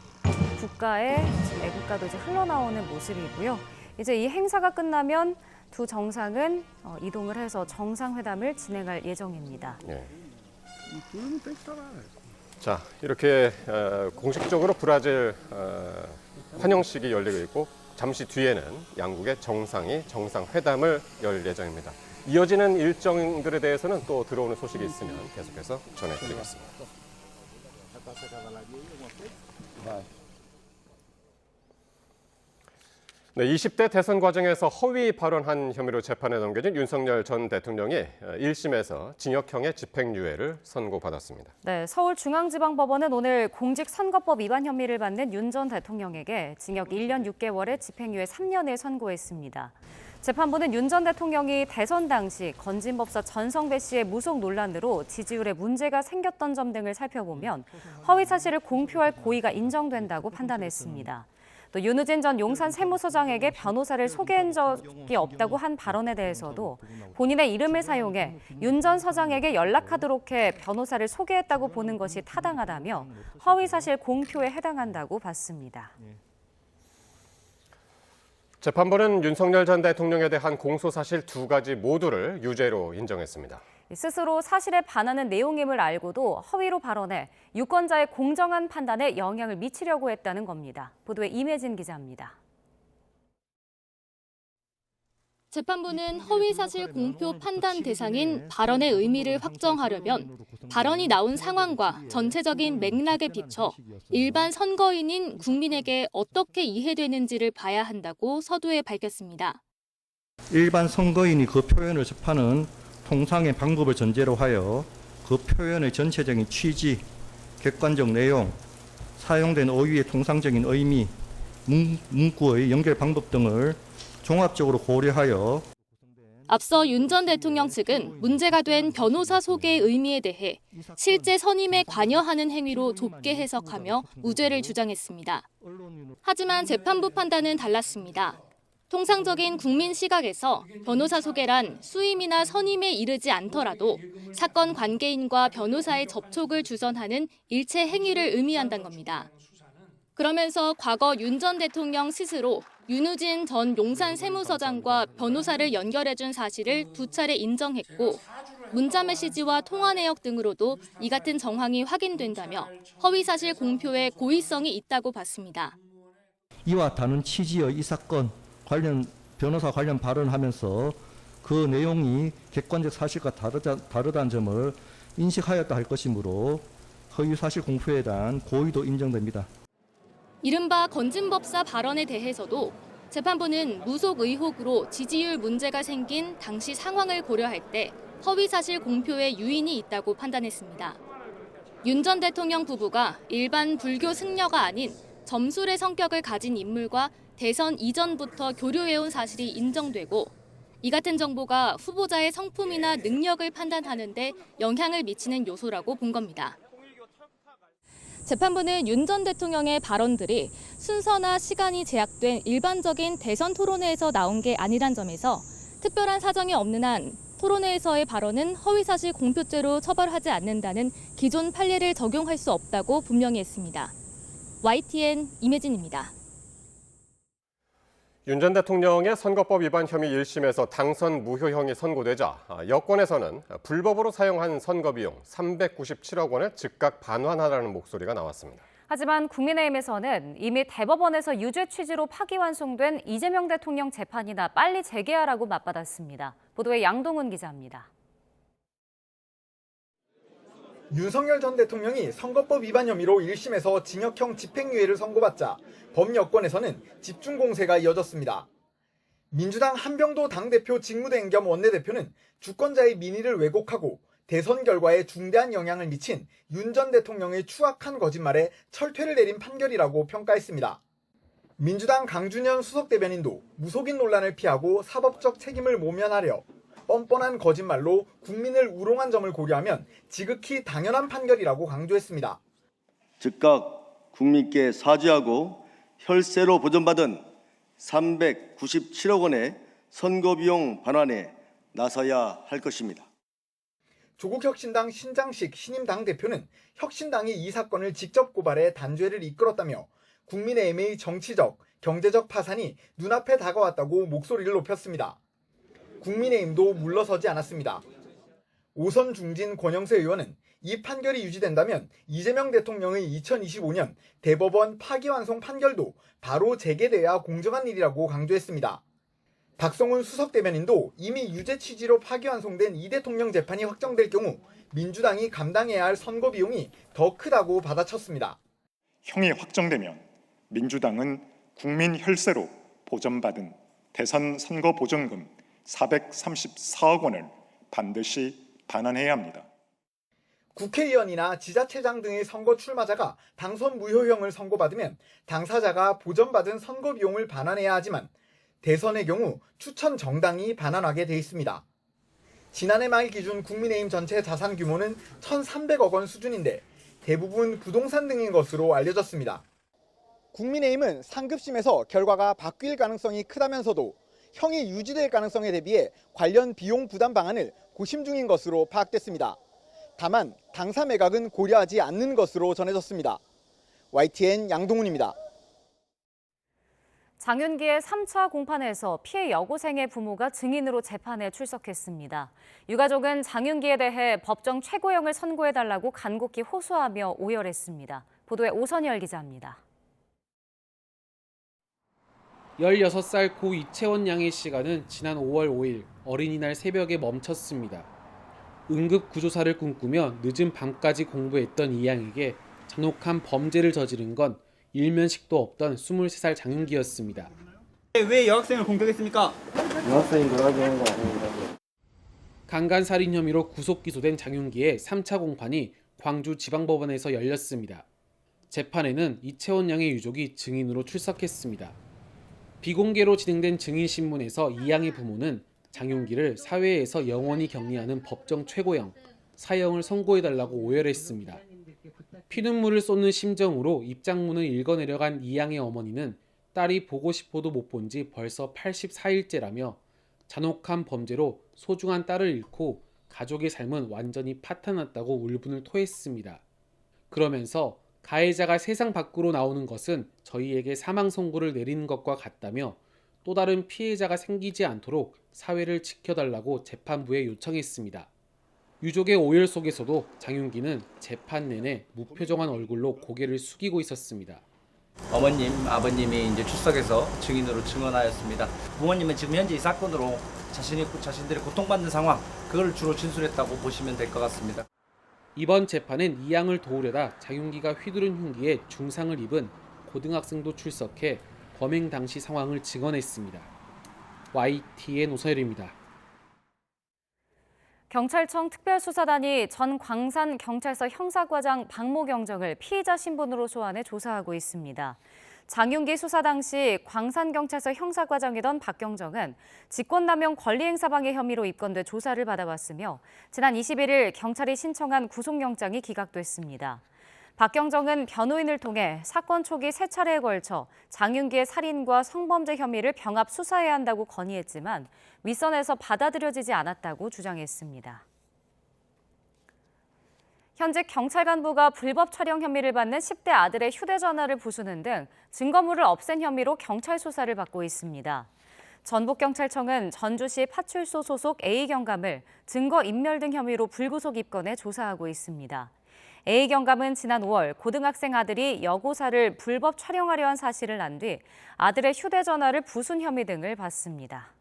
국가의 애국가도 이제 흘러나오는 모습이고요. 이제 이 행사가 끝나면 두 정상은 이동을 해서 정상회담을 진행할 예정입니다. 네. 자, 이렇게 공식적으로 브라질 환영식이 열리고 있고, 잠시 뒤에는 양국의 정상이 정상회담을 열 예정입니다. 이어지는 일정들에 대해서는 또 들어오는 소식이 있으면 계속해서 전해드리겠습니다. 네, 20대 대선 과정에서 허위 발언한 혐의로 재판에 넘겨진 윤석열 전 대통령이 1심에서 징역형의 집행유예를 선고받았습니다. 네, 서울중앙지방법원은 오늘 공직선거법 위반 혐의를 받는 윤 전 대통령에게 징역 1년 6개월에 집행유예 3년을 선고했습니다. 재판부는 윤 전 대통령이 대선 당시 건진법사 전성배 씨의 무속 논란으로 지지율에 문제가 생겼던 점 등을 살펴보면 허위 사실을 공표할 고의가 인정된다고 판단했습니다. 또 윤우진 전 용산 세무서장에게 변호사를 소개한 적이 없다고 한 발언에 대해서도 본인의 이름을 사용해 윤 전 서장에게 연락하도록 해 변호사를 소개했다고 보는 것이 타당하다며 허위사실 공표에 해당한다고 봤습니다. 재판부는 윤석열 전 대통령에 대한 공소사실 2가지 모두를 유죄로 인정했습니다. 스스로 사실에 반하는 내용임을 알고도 허위로 발언해 유권자의 공정한 판단에 영향을 미치려고 했다는 겁니다. 보도에 임혜진 기자입니다. 재판부는 허위사실 공표 판단 대상인 발언의 의미를 확정하려면 발언이 나온 상황과 전체적인 맥락에 비춰 일반 선거인인 국민에게 어떻게 이해되는지를 봐야 한다고 서두에 밝혔습니다. 일반 선거인이 그 표현을 접하는 통상의 방법을 전제로 하여 그 표현의 전체적인 취지, 객관적 내용, 사용된 어휘의 통상적인 의미, 문구의 연결 방법 등을 종합적으로 고려하여 앞서 윤 전 대통령 측은 문제가 된 변호사 소개의 의미에 대해 실제 선임에 관여하는 행위로 좁게 해석하며 무죄를 주장했습니다. 하지만 재판부 판단은 달랐습니다. 통상적인 국민 시각에서 변호사 소개란 수임이나 선임에 이르지 않더라도 사건 관계인과 변호사의 접촉을 주선하는 일체 행위를 의미한다는 겁니다. 그러면서 과거 윤 전 대통령 스스로 윤우진 전 용산 세무서장과 변호사를 연결해준 사실을 2차례 인정했고 문자 메시지와 통화 내역 등으로도 이 같은 정황이 확인된다며 허위사실 공표에 고의성이 있다고 봤습니다. 이와 다른 취지의 이 사건 관련 변호사 관련 발언하면서 그 내용이 객관적 사실과 다르다는 점을 인식하였다 할 것이므로 허위사실 공표에 대한 고의도 인정됩니다. 이른바 건진법사 발언에 대해서도 재판부는 무속 의혹으로 지지율 문제가 생긴 당시 상황을 고려할 때 허위사실 공표에 유인이 있다고 판단했습니다. 윤 전 대통령 부부가 일반 불교 승려가 아닌 점술의 성격을 가진 인물과 대선 이전부터 교류해온 사실이 인정되고 이 같은 정보가 후보자의 성품이나 능력을 판단하는 데 영향을 미치는 요소라고 본 겁니다. 재판부는 윤 전 대통령의 발언들이 순서나 시간이 제약된 일반적인 대선 토론회에서 나온 게 아니란 점에서 특별한 사정이 없는 한 토론회에서의 발언은 허위사실 공표죄로 처벌하지 않는다는 기존 판례를 적용할 수 없다고 분명히 했습니다. YTN 임혜진입니다. 윤 전 대통령의 선거법 위반 혐의 1심에서 당선 무효형이 선고되자 여권에서는 불법으로 사용한 선거비용 397억 원을 즉각 반환하라는 목소리가 나왔습니다. 하지만 국민의힘에서는 이미 대법원에서 유죄 취지로 파기환송된 이재명 대통령 재판이나 빨리 재개하라고 맞받았습니다. 보도에 양동훈 기자입니다. 윤석열 전 대통령이 선거법 위반 혐의로 1심에서 징역형 집행유예를 선고받자 범여권에서는 집중 공세가 이어졌습니다. 민주당 한병도 당대표 직무대행 겸 원내대표는 주권자의 민의를 왜곡하고 대선 결과에 중대한 영향을 미친 윤 전 대통령의 추악한 거짓말에 철퇴를 내린 판결이라고 평가했습니다. 민주당 강준현 수석대변인도 무속인 논란을 피하고 사법적 책임을 모면하려 뻔뻔한 거짓말로 국민을 우롱한 점을 고려하면 지극히 당연한 판결이라고 강조했습니다. 즉각 국민께 사죄하고 혈세로 보전받은 397억 원의 선거비용 반환에 나서야 할 것입니다. 조국 혁신당 신장식 신임 당대표는 혁신당이 이 사건을 직접 고발해 단죄를 이끌었다며 국민의힘의 정치적, 경제적 파산이 눈앞에 다가왔다고 목소리를 높였습니다. 국민의힘도 물러서지 않았습니다. 오선 중진 권영세 의원은 이 판결이 유지된다면 이재명 대통령의 2025년 대법원 파기환송 판결도 바로 재개돼야 공정한 일이라고 강조했습니다. 박성훈 수석대변인도 이미 유죄 취지로 파기환송된 이 대통령 재판이 확정될 경우 민주당이 감당해야 할 선거 비용이 더 크다고 받아쳤습니다. 형이 확정되면 민주당은 국민 혈세로 보전받은 대선 선거 보전금 434억 원을 반드시 반환해야 합니다. 국회의원이나 지자체장 등의 선거 출마자가 당선 무효형을 선고받으면 당사자가 보전받은 선거 비용을 반환해야 하지만 대선의 경우 추천 정당이 반환하게 돼 있습니다. 지난해 말 기준 국민의힘 전체 자산 규모는 1,300억 원 수준인데 대부분 부동산 등인 것으로 알려졌습니다. 국민의힘은 상급심에서 결과가 바뀔 가능성이 크다면서도 형이 유지될 가능성에 대비해 관련 비용 부담 방안을 고심 중인 것으로 파악됐습니다. 다만 당사 매각은 고려하지 않는 것으로 전해졌습니다. YTN 양동훈입니다. 장윤기의 3차 공판에서 피해 여고생의 부모가 증인으로 재판에 출석했습니다. 유가족은 장윤기에 대해 법정 최고형을 선고해달라고 간곡히 호소하며 오열했습니다. 보도에 오선열 기자입니다. 16살 고 이채원 양의 시간은 지난 5월 5일 어린이날 새벽에 멈췄습니다. 응급구조사를 꿈꾸며 늦은 밤까지 공부했던 이 양에게 잔혹한 범죄를 저지른 건 일면식도 없던 23살 장윤기였습니다. 왜 여학생을 공격했습니까? 여학생이 놀아주는 거 아닙니다. 강간살인 혐의로 구속 기소된 장윤기의 3차 공판이 광주지방법원에서 열렸습니다. 재판에는 이채원 양의 유족이 증인으로 출석했습니다. 비공개로 진행된 증인신문에서 이 양의 부모는 장윤기를 사회에서 영원히 격리하는 법정 최고형, 사형을 선고해달라고 오열했습니다. 피눈물을 쏟는 심정으로 입장문을 읽어내려간 이 양의 어머니는 딸이 보고 싶어도 못 본 지 벌써 84일째라며 잔혹한 범죄로 소중한 딸을 잃고 가족의 삶은 완전히 파탄났다고 울분을 토했습니다. 그러면서 가해자가 세상 밖으로 나오는 것은 저희에게 사망 선고를 내리는 것과 같다며 또 다른 피해자가 생기지 않도록 사회를 지켜달라고 재판부에 요청했습니다. 유족의 오열 속에서도 장윤기는 재판 내내 무표정한 얼굴로 고개를 숙이고 있었습니다. 어머님, 아버님이 이제 출석해서 증인으로 증언하였습니다. 부모님은 지금 현재 이 사건으로 자신들이 고통받는 상황, 그걸 주로 진술했다고 보시면 될 것 같습니다. 이번 재판은 이 양을 도우려다 장윤기가 휘두른 흉기에 중상을 입은 고등학생도 출석해 범행 당시 상황을 증언했습니다. YTN 오선열입니다. 경찰청 특별수사단이 전 광산경찰서 형사과장 박모 경정을 피의자 신분으로 소환해 조사하고 있습니다. 장윤기 수사 당시 광산경찰서 형사과장이던 박 경정은 직권남용 권리행사방해 혐의로 입건돼 조사를 받아왔으며 지난 21일 경찰이 신청한 구속영장이 기각됐습니다. 박 경정은 변호인을 통해 사건 초기 3차례에 걸쳐 장윤기의 살인과 성범죄 혐의를 병합 수사해야 한다고 건의했지만 윗선에서 받아들여지지 않았다고 주장했습니다. 현재 경찰 간부가 불법 촬영 혐의를 받는 10대 아들의 휴대전화를 부수는 등 증거물을 없앤 혐의로 경찰 수사를 받고 있습니다. 전북경찰청은 전주시 파출소 소속 A경감을 증거인멸 등 혐의로 불구속 입건해 조사하고 있습니다. A경감은 지난 5월 고등학생 아들이 여고사를 불법 촬영하려 한 사실을 안 뒤 아들의 휴대전화를 부순 혐의 등을 받습니다.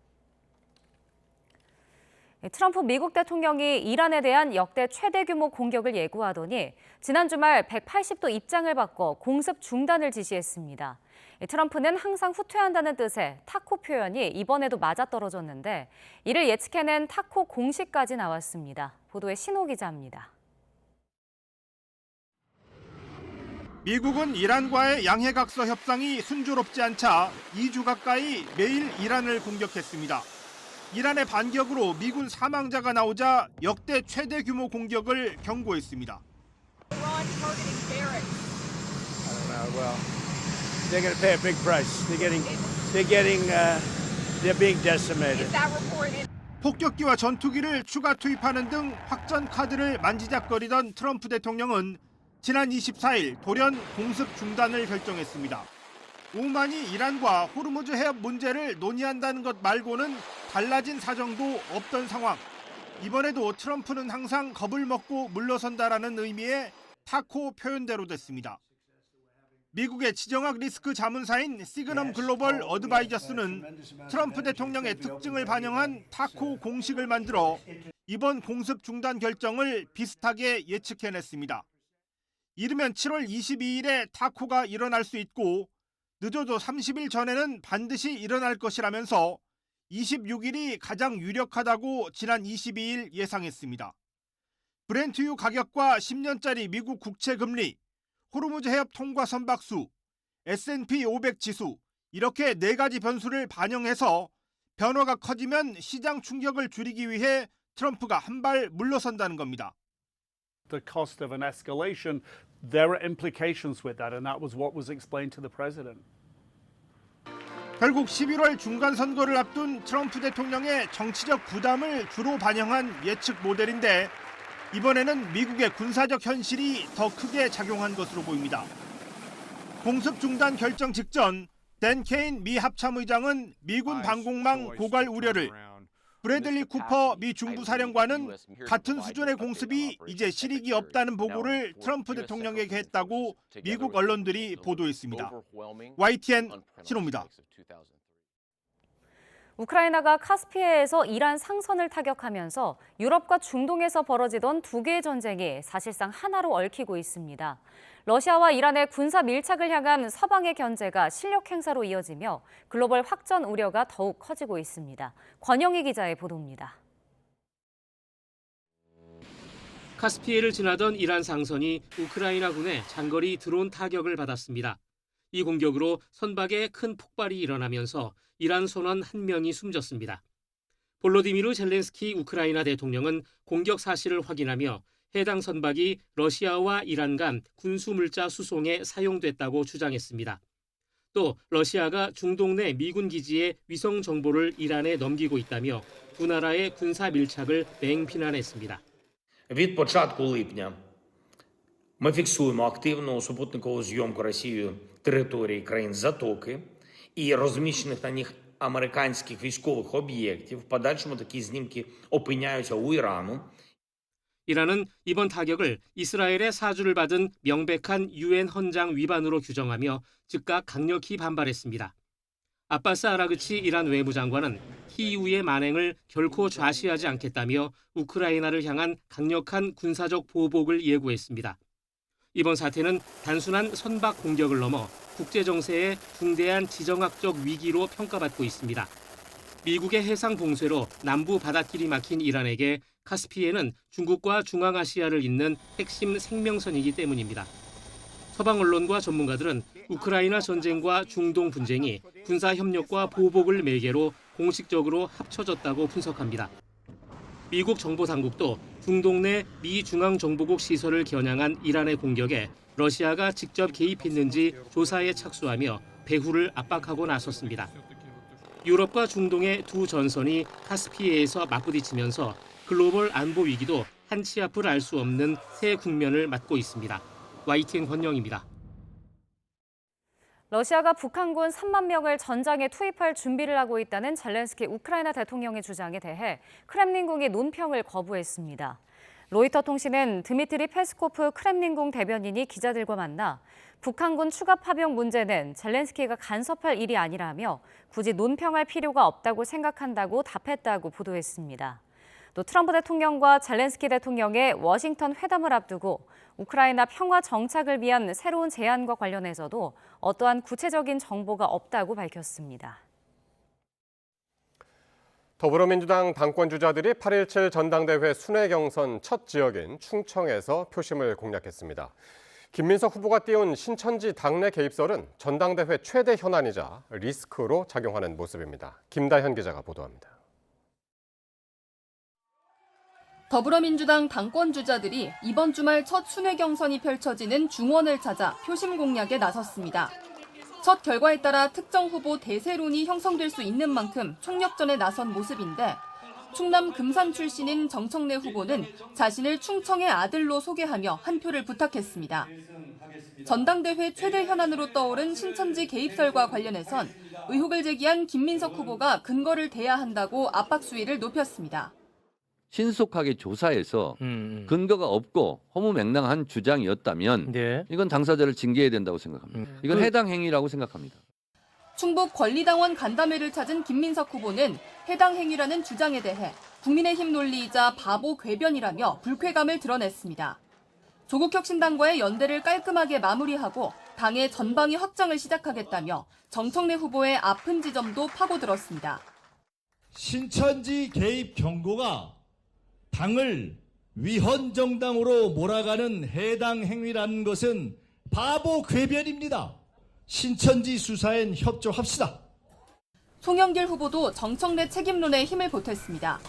트럼프 미국 대통령이 이란에 대한 역대 최대 규모 공격을 예고하더니 지난 주말 180도 입장을 바꿔 공습 중단을 지시했습니다. 트럼프는 항상 후퇴한다는 뜻의 타코 표현이 이번에도 맞아떨어졌는데 이를 예측해낸 타코 공식까지 나왔습니다. 보도에 신호 기자입니다. 미국은 이란과의 양해각서 협상이 순조롭지 않자 2주 가까이 매일 이란을 공격했습니다. 이란의 반격으로 미군 사망자가 나오자 역대 최대 규모 공격을 경고했습니다. 폭격기와 전투기를 추가 투입하는 등 확전 카드를 만지작거리던 트럼프 대통령은 지난 24일 돌연 공습 중단을 결정했습니다. 오만이 이란과 호르무즈 해협 문제를 논의한다는 것 말고는 달라진 사정도 없던 상황. 이번에도 트럼프는 항상 겁을 먹고 물러선다라는 의미의 타코 표현대로 됐습니다. 미국의 지정학 리스크 자문사인 시그넘 글로벌 어드바이저스는 트럼프 대통령의 특징을 반영한 타코 공식을 만들어 이번 공습 중단 결정을 비슷하게 예측해냈습니다. 이르면 7월 22일에 타코가 일어날 수 있고 늦어도 30일 전에는 반드시 일어날 것이라면서 26일이 가장 유력하다고 지난 22일 예상했습니다. 브렌트유 가격과 10년짜리 미국 국채 금리, 호르무즈 해협 통과 선박수, S&P 500 지수 이렇게 4가지 변수를 반영해서 변화가 커지면 시장 충격을 줄이기 위해 트럼프가 한 발 물러선다는 겁니다. The cost of an escalation, there are implications with that, and that was what was explained to the president. 결국 11월 중간 선거를 앞둔 트럼프 대통령의 정치적 부담을 주로 반영한 예측 모델인데 이번에는 미국의 군사적 현실이 더 크게 작용한 것으로 보입니다. 공습 중단 결정 직전 댄 케인 미 합참의장은 미군 방공망 고갈 우려를, 브래들리 쿠퍼 미 중부사령관은 같은 수준의 공습이 이제 실익이 없다는 보고를 트럼프 대통령에게 했다고 미국 언론들이 보도했습니다. YTN 신호입니다. 우크라이나가 카스피해에서 이란 상선을 타격하면서 유럽과 중동에서 벌어지던 두 개의 전쟁이 사실상 하나로 얽히고 있습니다. 러시아와 이란의 군사 밀착을 향한 서방의 견제가 실력 행사로 이어지며 글로벌 확전 우려가 더욱 커지고 있습니다. 권영희 기자의 보도입니다. 카스피해를 지나던 이란 상선이 우크라이나군의 장거리 드론 타격을 받았습니다. 이 공격으로 선박에 큰 폭발이 일어나면서 이란 선원 1명이 숨졌습니다. 볼로디미르 젤렌스키 우크라이나 대통령은 공격 사실을 확인하며 해당 선박이 러시아와 이란 간 군수물자 수송에 사용됐다고 주장했습니다. 또 러시아가 중동 내 미군 기지의 위성 정보를 이란에 넘기고 있다며 두 나라의 군사 밀착을 맹비난했습니다. Від початку липня ми фіксуємо активну супутникову зйомку Росією території країн Затоки і розміщених на них американських військових об'єктів. В подальшому такі знімки опиняються у Ірану. 이란은 이번 타격을 이스라엘의 사주를 받은 명백한 유엔 헌장 위반으로 규정하며 즉각 강력히 반발했습니다. 아바스 아라그치 이란 외무장관은 키이우의 만행을 결코 좌시하지 않겠다며 우크라이나를 향한 강력한 군사적 보복을 예고했습니다. 이번 사태는 단순한 선박 공격을 넘어 국제 정세의 중대한 지정학적 위기로 평가받고 있습니다. 미국의 해상 봉쇄로 남부 바닷길이 막힌 이란에게 카스피해는 중국과 중앙아시아를 잇는 핵심 생명선이기 때문입니다. 서방 언론과 전문가들은 우크라이나 전쟁과 중동 분쟁이 군사협력과 보복을 매개로 공식적으로 합쳐졌다고 분석합니다. 미국 정보당국도 중동 내 미 중앙정보국 시설을 겨냥한 이란의 공격에 러시아가 직접 개입했는지 조사에 착수하며 배후를 압박하고 나섰습니다. 유럽과 중동의 두 전선이 카스피해에서 맞부딪히면서 글로벌 안보 위기도 한치 앞을 알 수 없는 새 국면을 맞고 있습니다. YTN 권영입니다. 러시아가 북한군 3만 명을 전장에 투입할 준비를 하고 있다는 젤렌스키 우크라이나 대통령의 주장에 대해 크렘린궁이 논평을 거부했습니다. 로이터 통신은 드미트리 페스코프 크렘린궁 대변인이 기자들과 만나 북한군 추가 파병 문제는 젤렌스키가 간섭할 일이 아니라며 굳이 논평할 필요가 없다고 생각한다고 답했다고 보도했습니다. 또 트럼프 대통령과 젤렌스키 대통령의 워싱턴 회담을 앞두고 우크라이나 평화 정착을 위한 새로운 제안과 관련해서도 어떠한 구체적인 정보가 없다고 밝혔습니다. 더불어민주당 당권 주자들이 8.17 전당대회 순회 경선 첫 지역인 충청에서 표심을 공략했습니다. 김민석 후보가 띄운 신천지 당내 개입설은 전당대회 최대 현안이자 리스크로 작용하는 모습입니다. 김다현 기자가 보도합니다. 더불어민주당 당권 주자들이 이번 주말 첫 순회 경선이 펼쳐지는 중원을 찾아 표심 공략에 나섰습니다. 첫 결과에 따라 특정 후보 대세론이 형성될 수 있는 만큼 총력전에 나선 모습인데 충남 금산 출신인 정청래 후보는 자신을 충청의 아들로 소개하며 한 표를 부탁했습니다. 전당대회 최대 현안으로 떠오른 신천지 개입설과 관련해선 의혹을 제기한 김민석 후보가 근거를 대야 한다고 압박 수위를 높였습니다. 신속하게 조사해서 근거가 없고 허무맹랑한 주장이었다면 이건 당사자를 징계해야 된다고 생각합니다. 이건 해당 행위라고 생각합니다. 충북 권리당원 간담회를 찾은 김민석 후보는 해당 행위라는 주장에 대해 국민의힘 논리이자 바보 궤변이라며 불쾌감을 드러냈습니다. 조국혁신당과의 연대를 깔끔하게 마무리하고 당의 전방위 확장을 시작하겠다며 정청래 후보의 아픈 지점도 파고들었습니다. 신천지 개입 경고가 당을 위헌 정당으로 몰아가는 해당 행위라는 것은 바보 궤변입니다. 신천지 수사엔 협조합시다. 송영길 후보도 정청래 책임론에 힘을 보탰습니다.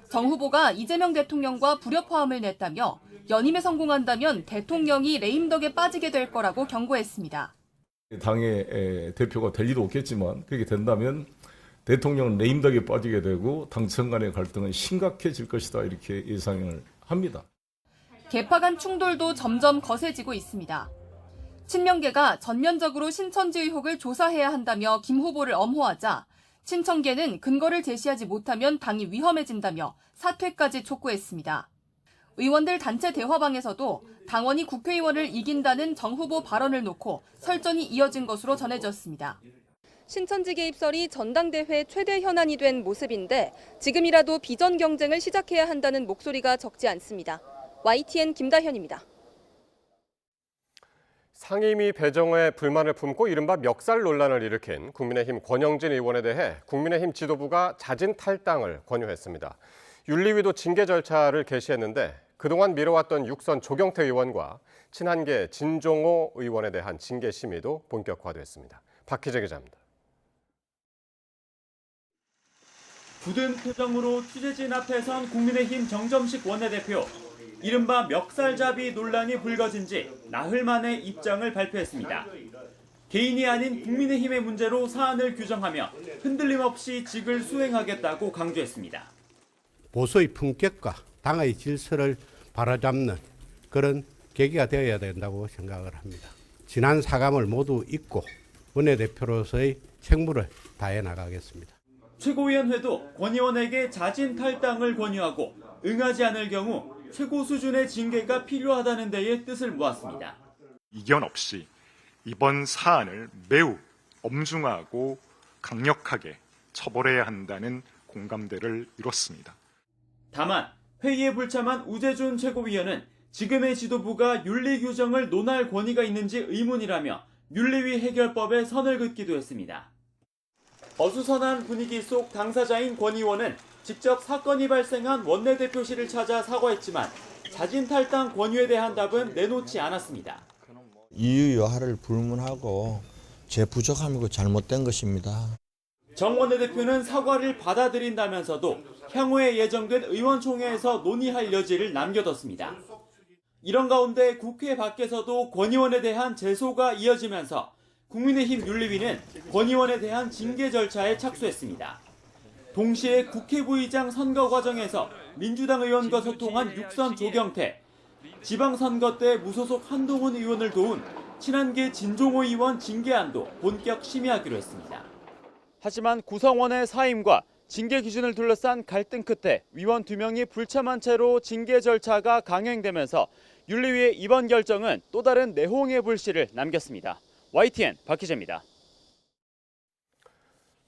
정 후보가 이재명 대통령과 불협화음을 냈다며 연임에 성공한다면 대통령이 레임덕에 빠지게 될 거라고 경고했습니다. 당의 대표가 될 리도 없겠지만 그렇게 된다면 대통령은 레임덕에 빠지게 되고 당청 간의 갈등은 심각해질 것이다 이렇게 예상을 합니다. 계파 간 충돌도 점점 거세지고 있습니다. 친명계가 전면적으로 신천지 의혹을 조사해야 한다며 김 후보를 엄호하자 친청계는 근거를 제시하지 못하면 당이 위험해진다며 사퇴까지 촉구했습니다. 의원들 단체 대화방에서도 당원이 국회의원을 이긴다는 정 후보 발언을 놓고 설전이 이어진 것으로 전해졌습니다. 신천지 개입설이 전당대회 최대 현안이 된 모습인데 지금이라도 비전 경쟁을 시작해야 한다는 목소리가 적지 않습니다. YTN 김다현입니다. 상임위 배정에 불만을 품고 이른바 멱살 논란을 일으킨 국민의힘 권영진 의원에 대해 국민의힘 지도부가 자진 탈당을 권유했습니다. 윤리위도 징계 절차를 개시했는데 그동안 미뤄왔던 육선 조경태 의원과 친한계 진종호 의원에 대한 징계 심의도 본격화됐습니다. 박희재 기자입니다. 굳은 표정으로 취재진 앞에 선 국민의힘 정점식 원내대표. 이른바 멱살잡이 논란이 불거진 지 나흘 만에 입장을 발표했습니다. 개인이 아닌 국민의힘의 문제로 사안을 규정하며 흔들림 없이 직을 수행하겠다고 강조했습니다. 보수의 품격과 당의 질서를 바로잡는 그런 계기가 되어야 된다고 생각을 합니다. 지난 사감을 모두 잊고 원내대표로서의 책무를 다해 나가겠습니다. 최고위원회도 권 의원에게 자진 탈당을 권유하고 응하지 않을 경우 최고 수준의 징계가 필요하다는 데에 뜻을 모았습니다. 이견 없이 이번 사안을 매우 엄중하고 강력하게 처벌해야 한다는 공감대를 이뤘습니다. 다만 회의에 불참한 우재준 최고위원은 지금의 지도부가 윤리 규정을 논할 권위가 있는지 의문이라며 윤리위 해결법에 선을 긋기도 했습니다. 어수선한 분위기 속 당사자인 권 의원은 직접 사건이 발생한 원내대표실을 찾아 사과했지만 자진 탈당 권유에 대한 답은 내놓지 않았습니다. 이유 여하를 불문하고 제 부족함이고 잘못된 것입니다. 정 원내대표는 사과를 받아들인다면서도 향후에 예정된 의원총회에서 논의할 여지를 남겨뒀습니다. 이런 가운데 국회 밖에서도 권 의원에 대한 제소가 이어지면서 국민의힘 윤리위는 권 의원에 대한 징계 절차에 착수했습니다. 동시에 국회 부의장 선거 과정에서 민주당 의원과 소통한 육선 조경태, 지방선거 때 무소속 한동훈 의원을 도운 친한계 진종호 의원 징계안도 본격 심의하기로 했습니다. 하지만 구성원의 사임과 징계 기준을 둘러싼 갈등 끝에 위원 2명이 불참한 채로 징계 절차가 강행되면서 윤리위의 이번 결정은 또 다른 내홍의 불씨를 남겼습니다. YTN 박 기자입니다.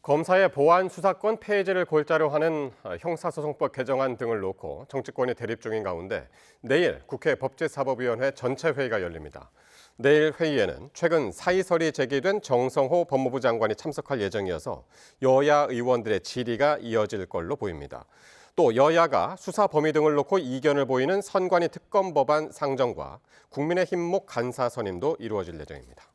검사의 보안 수사권 폐지를 골자로 하는 형사소송법 개정안 등을 놓고 정치권이 대립 중인 가운데 내일 국회 법제사법위원회 전체 회의가 열립니다. 내일 회의에는 최근 사의설이 제기된 정성호 법무부 장관이 참석할 예정이어서 여야 의원들의 질의가 이어질 걸로 보입니다. 또 여야가 수사 범위 등을 놓고 이견을 보이는 선관위 특검 법안 상정과 국민의힘목 간사 선임도 이루어질 예정입니다.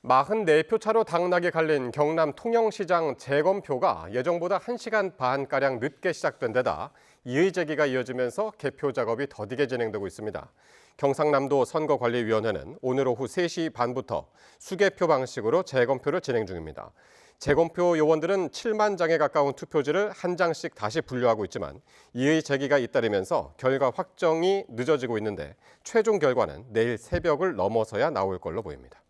44표 차로 당락이 갈린 경남 통영시장 재검표가 예정보다 1시간 반가량 늦게 시작된 데다 이의 제기가 이어지면서 개표 작업이 더디게 진행되고 있습니다. 경상남도 선거관리위원회는 오늘 오후 3시 반부터 수개표 방식으로 재검표를 진행 중입니다. 재검표 요원들은 7만 장에 가까운 투표지를 한 장씩 다시 분류하고 있지만 이의 제기가 잇따르면서 결과 확정이 늦어지고 있는데 최종 결과는 내일 새벽을 넘어서야 나올 걸로 보입니다.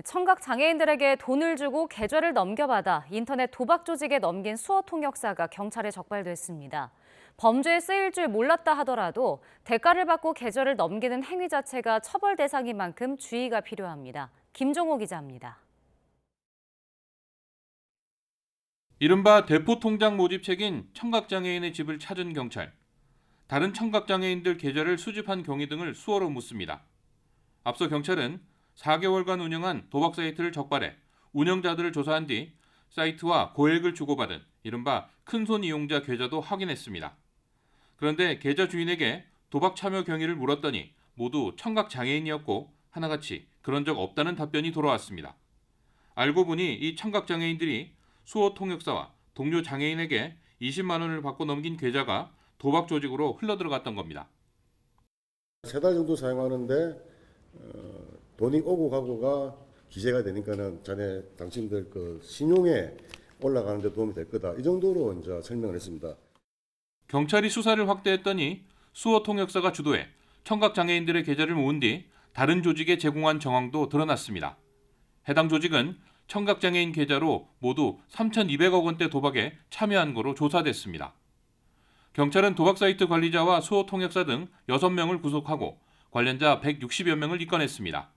청각 장애인들에게 돈을 주고 계좌를 넘겨받아 인터넷 도박 조직에 넘긴 수어 통역사가 경찰에 적발됐습니다. 범죄에 쓰일 줄 몰랐다 하더라도 대가를 받고 계좌를 넘기는 행위 자체가 처벌 대상인 만큼 주의가 필요합니다. 김종호 기자입니다. 이른바 대포 통장 모집책인 청각장애인의 집을 찾은 경찰. 다른 청각장애인들 계좌를 수집한 경위 등을 수어로 묻습니다. 앞서 경찰은 4개월간 운영한 도박 사이트를 적발해 운영자들을 조사한 뒤 사이트와 고액을 주고받은 이른바 큰손 이용자 계좌도 확인했습니다. 그런데 계좌 주인에게 도박 참여 경위를 물었더니 모두 청각장애인이었고 하나같이 그런 적 없다는 답변이 돌아왔습니다. 알고 보니 이 청각장애인들이 수어 통역사와 동료 장애인에게 20만 원을 받고 넘긴 계좌가 도박 조직으로 흘러들어갔던 겁니다. 3달 정도 사용하는데 돈이 오고 가고가 기재가 되니까는 당신들 그 신용에 올라가는 데 도움이 될 거다. 이 정도로 이제 설명을 했습니다. 경찰이 수사를 확대했더니 수어 통역사가 주도해 청각장애인들의 계좌를 모은 뒤 다른 조직에 제공한 정황도 드러났습니다. 해당 조직은 청각장애인 계좌로 모두 3,200억 원대 도박에 참여한 거로 조사됐습니다. 경찰은 도박 사이트 관리자와 수어 통역사 등 6명을 구속하고 관련자 160여 명을 입건했습니다.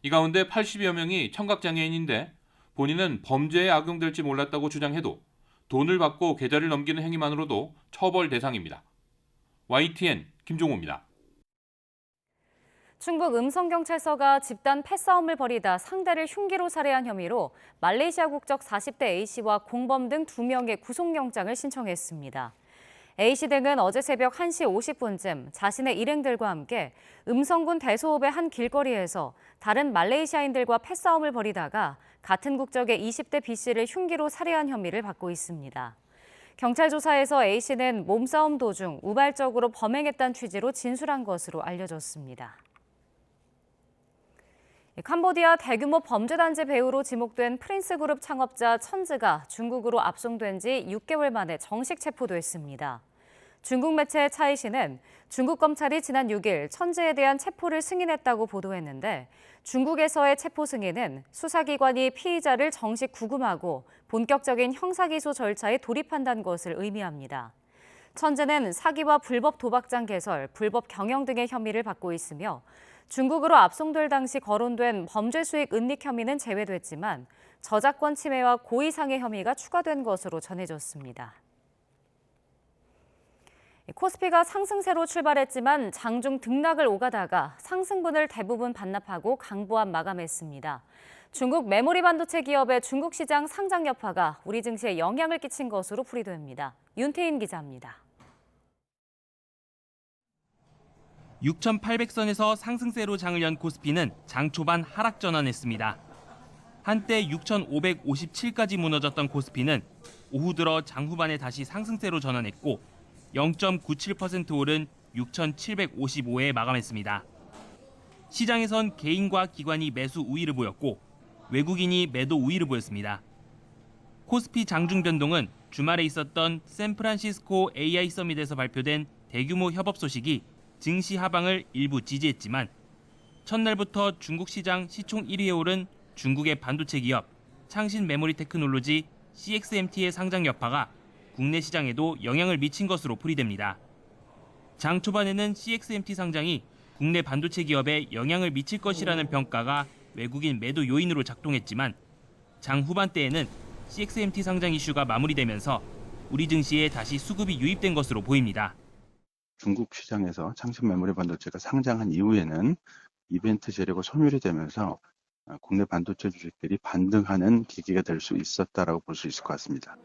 이 가운데 80여 명이 청각장애인인데 본인은 범죄에 악용될지 몰랐다고 주장해도 돈을 받고 계좌를 넘기는 행위만으로도 처벌 대상입니다. YTN 김종호입니다. 충북 음성경찰서가 집단 패싸움을 벌이다 상대를 흉기로 살해한 혐의로 말레이시아 국적 40대 A씨와 공범 등 2명의 구속영장을 신청했습니다. A씨 등은 어제 새벽 1시 50분쯤 자신의 일행들과 함께 음성군 대소읍의 한 길거리에서 다른 말레이시아인들과 패싸움을 벌이다가 같은 국적의 20대 B씨를 흉기로 살해한 혐의를 받고 있습니다. 경찰 조사에서 A씨는 몸싸움 도중 우발적으로 범행했다는 취지로 진술한 것으로 알려졌습니다. 캄보디아 대규모 범죄단지 배우로 지목된 프린스그룹 창업자 천즈가 중국으로 압송된 지 6개월 만에 정식 체포됐습니다. 중국 매체 차이시는 중국 검찰이 지난 6일 천즈에 대한 체포를 승인했다고 보도했는데 중국에서의 체포 승인은 수사기관이 피의자를 정식 구금하고 본격적인 형사기소 절차에 돌입한다는 것을 의미합니다. 천즈는 사기와 불법 도박장 개설, 불법 경영 등의 혐의를 받고 있으며 중국으로 압송될 당시 거론된 범죄 수익 은닉 혐의는 제외됐지만 저작권 침해와 고의상해 혐의가 추가된 것으로 전해졌습니다. 코스피가 상승세로 출발했지만 장중 등락을 오가다가 상승분을 대부분 반납하고 강보합 마감했습니다. 중국 메모리 반도체 기업의 중국 시장 상장 여파가 우리 증시에 영향을 끼친 것으로 풀이됩니다. 윤태인 기자입니다. 6,800선에서 상승세로 장을 연 코스피는 장 초반 하락 전환했습니다. 한때 6,557까지 무너졌던 코스피는 오후 들어 장 후반에 다시 상승세로 전환했고 0.97% 오른 6,755에 마감했습니다. 시장에선 개인과 기관이 매수 우위를 보였고 외국인이 매도 우위를 보였습니다. 코스피 장중 변동은 주말에 있었던 샌프란시스코 AI 서밋에서 발표된 대규모 협업 소식이 증시 하방을 일부 지지했지만 첫날부터 중국 시장 시총 1위에 오른 중국의 반도체 기업 창신 메모리 테크놀로지 CXMT의 상장 여파가 국내 시장에도 영향을 미친 것으로 풀이됩니다. 장 초반에는 CXMT 상장이 국내 반도체 기업에 영향을 미칠 것이라는 평가가 외국인 매도 요인으로 작동했지만 장 후반대에는 CXMT 상장 이슈가 마무리되면서 우리 증시에 다시 수급이 유입된 것으로 보입니다. 중국 시장에서 창신 메모리 반도체가 상장한 이후에는 이벤트 재료가 소멸이 되면서 국내 반도체 주식들이 반등하는 계기가 될 수 있었다라고 볼 수 있을 것 같습니다.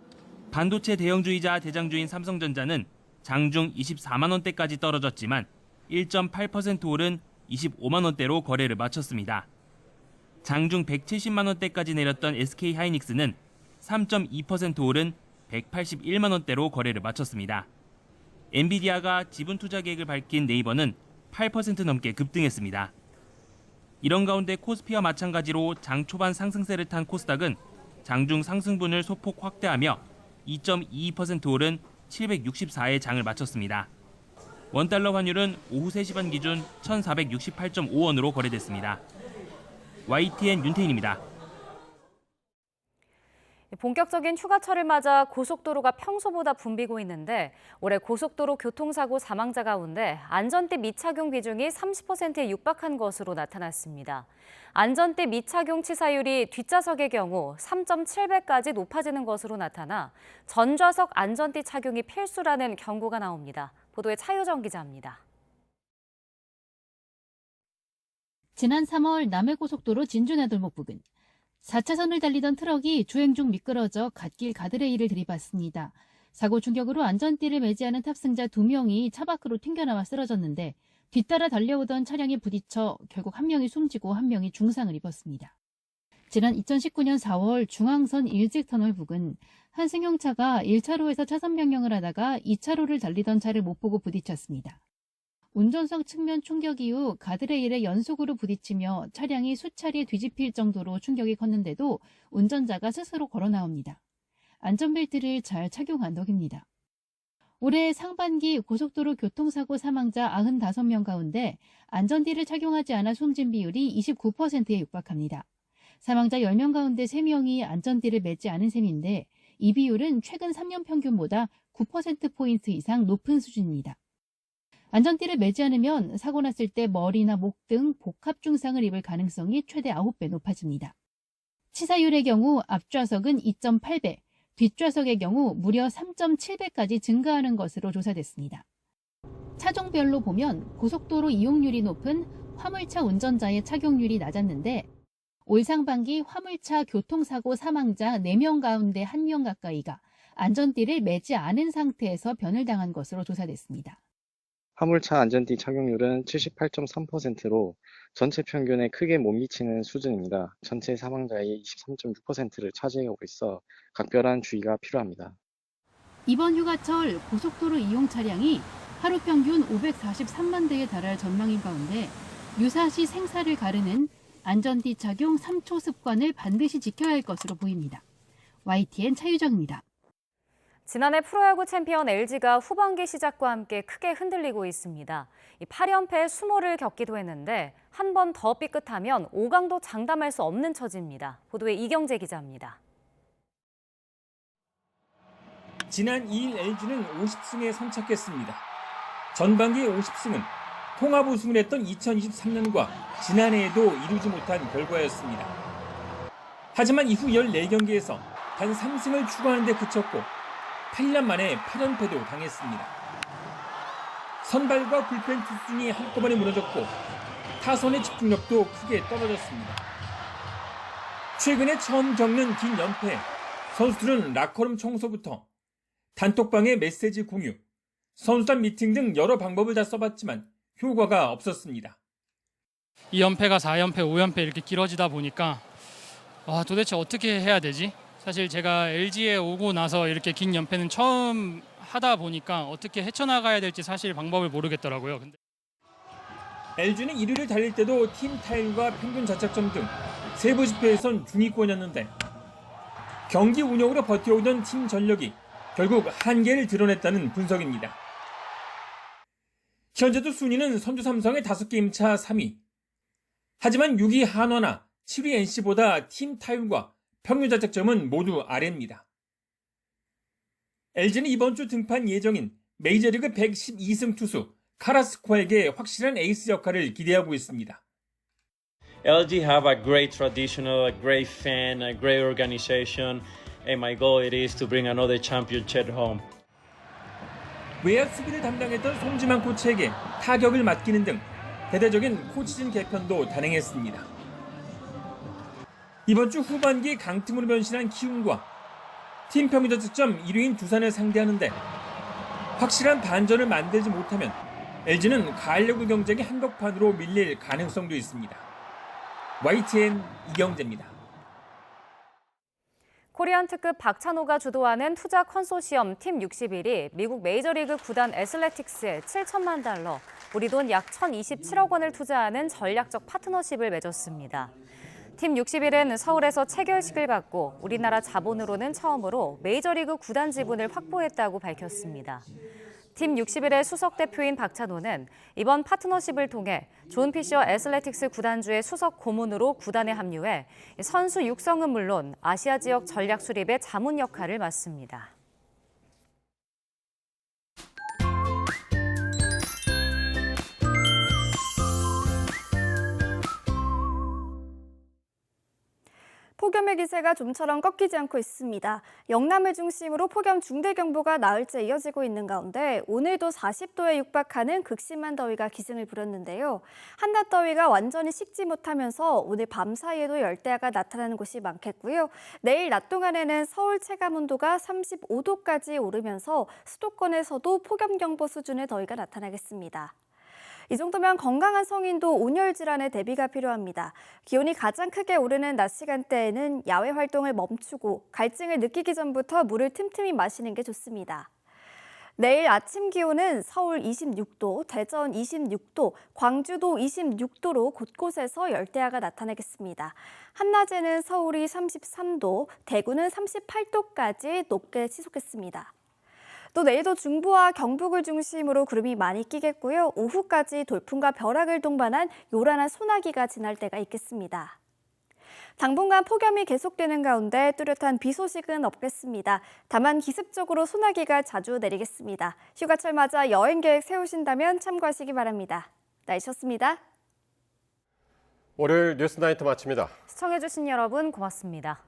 반도체 대형주이자 대장주인 삼성전자는 장중 24만 원대까지 떨어졌지만 1.8% 오른 25만 원대로 거래를 마쳤습니다. 장중 170만 원대까지 내렸던 SK하이닉스는 3.2% 오른 181만 원대로 거래를 마쳤습니다. 엔비디아가 지분 투자 계획을 밝힌 네이버는 8% 넘게 급등했습니다. 이런 가운데 코스피와 마찬가지로 장 초반 상승세를 탄 코스닥은 장중 상승분을 소폭 확대하며 2.22% 오른 764의 장을 마쳤습니다. 원달러 환율은 오후 3시 반 기준 1,468.5원으로 거래됐습니다. YTN 윤태인입니다. 본격적인 휴가철을 맞아 고속도로가 평소보다 붐비고 있는데 올해 고속도로 교통사고 사망자 가운데 안전띠 미착용 비중이 30%에 육박한 것으로 나타났습니다. 안전띠 미착용 치사율이 뒷좌석의 경우 3.7배까지 높아지는 것으로 나타나 전좌석 안전띠 착용이 필수라는 경고가 나옵니다. 보도에 차효정 기자입니다. 지난 3월 남해고속도로 진주나들목 부근 4차선을 달리던 트럭이 주행 중 미끄러져 갓길 가드레일을 들이받습니다. 사고 충격으로 안전띠를 매지 않은 탑승자 2명이 차 밖으로 튕겨나와 쓰러졌는데 뒤따라 달려오던 차량에 부딪혀 결국 1명이 숨지고 1명이 중상을 입었습니다. 지난 2019년 4월 중앙선 일직터널 부근 한 승용차가 1차로에서 차선 변경을 하다가 2차로를 달리던 차를 못 보고 부딪혔습니다. 운전석 측면 충격 이후 가드레일에 연속으로 부딪히며 차량이 수차례 뒤집힐 정도로 충격이 컸는데도 운전자가 스스로 걸어 나옵니다. 안전벨트를 잘 착용한 덕입니다. 올해 상반기 고속도로 교통사고 사망자 95명 가운데 안전띠를 착용하지 않아 숨진 비율이 29%에 육박합니다. 사망자 10명 가운데 3명이 안전띠를 매지 않은 셈인데 이 비율은 최근 3년 평균보다 9%포인트 이상 높은 수준입니다. 안전띠를 매지 않으면 사고 났을 때 머리나 목 등 복합 중상을 입을 가능성이 최대 9배 높아집니다. 치사율의 경우 앞좌석은 2.8배, 뒷좌석의 경우 무려 3.7배까지 증가하는 것으로 조사됐습니다. 차종별로 보면 고속도로 이용률이 높은 화물차 운전자의 착용률이 낮았는데 올 상반기 화물차 교통사고 사망자 4명 가운데 1명 가까이가 안전띠를 매지 않은 상태에서 변을 당한 것으로 조사됐습니다. 화물차 안전띠 착용률은 78.3%로 전체 평균에 크게 못 미치는 수준입니다. 전체 사망자의 23.6%를 차지하고 있어 각별한 주의가 필요합니다. 이번 휴가철 고속도로 이용 차량이 하루 평균 543만 대에 달할 전망인 가운데 유사시 생사를 가르는 안전띠 착용 3초 습관을 반드시 지켜야 할 것으로 보입니다. YTN 차유정입니다. 지난해 프로야구 챔피언 LG가 후반기 시작과 함께 크게 흔들리고 있습니다. 8연패 수모를 겪기도 했는데 한 번 더 삐끗하면 5강도 장담할 수 없는 처지입니다. 보도에 이경재 기자입니다. 지난 2일 LG는 50승에 선착했습니다. 전반기 50승은 통합 우승을 했던 2023년과 지난해에도 이루지 못한 결과였습니다. 하지만 이후 14경기에서 단 3승을 추가하는 데 그쳤고 8년 만에 8연패도 당했습니다. 선발과 불펜 투순이 한꺼번에 무너졌고 타선의 집중력도 크게 떨어졌습니다. 최근에 처음 겪는 긴 연패, 선수들은 라커룸 청소부터 단톡방의 메시지 공유, 선수단 미팅 등 여러 방법을 다 써봤지만 효과가 없었습니다. 2연패가 4연패, 5연패 이렇게 길어지다 보니까 도대체 어떻게 해야 되지? 사실 제가 LG에 오고 나서 이렇게 긴 연패는 처음 하다 보니까 어떻게 헤쳐나가야 될지 사실 방법을 모르겠더라고요. LG는 1위를 달릴 때도 팀 타율과 평균 자책점 등 세부 지표에선 중위권이었는데 경기 운영으로 버텨오던 팀 전력이 결국 한계를 드러냈다는 분석입니다. 현재도 순위는 선두 삼성의 5게임 차 3위. 하지만 6위 한화나 7위 NC보다 팀 타율과 평균 자책점은 모두 아래입니다. LG는 이번 주 등판 예정인 메이저리그 112승 투수 카라스코에게 확실한 에이스 역할을 기대하고 있습니다. LG have a great traditional, a great fan, a great organization, and my goal it is to bring another championship home. 외야 수비를 담당했던 송지만 코치에게 타격을 맡기는 등 대대적인 코치진 개편도 단행했습니다. 이번 주 후반기 강팀으로 변신한 키움과 팀 평균 자책점 1위인 두산을 상대하는데 확실한 반전을 만들지 못하면 LG는 가을 야구 경쟁의 한복판으로 밀릴 가능성도 있습니다. YTN 이경재입니다. 코리안 특급 박찬호가 주도하는 투자 컨소시엄 팀 61이 미국 메이저리그 구단 애슬레틱스에 7천만 달러, 우리 돈 약 1,027억 원을 투자하는 전략적 파트너십을 맺었습니다. 팀 61은 서울에서 체결식을 갖고 우리나라 자본으로는 처음으로 메이저리그 구단 지분을 확보했다고 밝혔습니다. 팀 61의 수석 대표인 박찬호는 이번 파트너십을 통해 존 피셔 애슬레틱스 구단주의 수석 고문으로 구단에 합류해 선수 육성은 물론 아시아 지역 전략 수립의 자문 역할을 맡습니다. 폭염의 기세가 좀처럼 꺾이지 않고 있습니다. 영남을 중심으로 폭염 중대경보가 나흘째 이어지고 있는 가운데 오늘도 40도에 육박하는 극심한 더위가 기승을 부렸는데요. 한낮 더위가 완전히 식지 못하면서 오늘 밤 사이에도 열대야가 나타나는 곳이 많겠고요. 내일 낮 동안에는 서울 체감온도가 35도까지 오르면서 수도권에서도 폭염경보 수준의 더위가 나타나겠습니다. 이 정도면 건강한 성인도 온열 질환에 대비가 필요합니다. 기온이 가장 크게 오르는 낮 시간대에는 야외 활동을 멈추고 갈증을 느끼기 전부터 물을 틈틈이 마시는 게 좋습니다. 내일 아침 기온은 서울 26도, 대전 26도, 광주도 26도로 곳곳에서 열대야가 나타나겠습니다. 한낮에는 서울이 33도, 대구는 38도까지 높게 치솟겠습니다. 또 내일도 중부와 경북을 중심으로 구름이 많이 끼겠고요. 오후까지 돌풍과 벼락을 동반한 요란한 소나기가 지날 때가 있겠습니다. 당분간 폭염이 계속되는 가운데 뚜렷한 비 소식은 없겠습니다. 다만 기습적으로 소나기가 자주 내리겠습니다. 휴가철 맞아 여행 계획 세우신다면 참고하시기 바랍니다. 날씨였습니다. 월요일 뉴스나이트 마칩니다. 시청해주신 여러분 고맙습니다.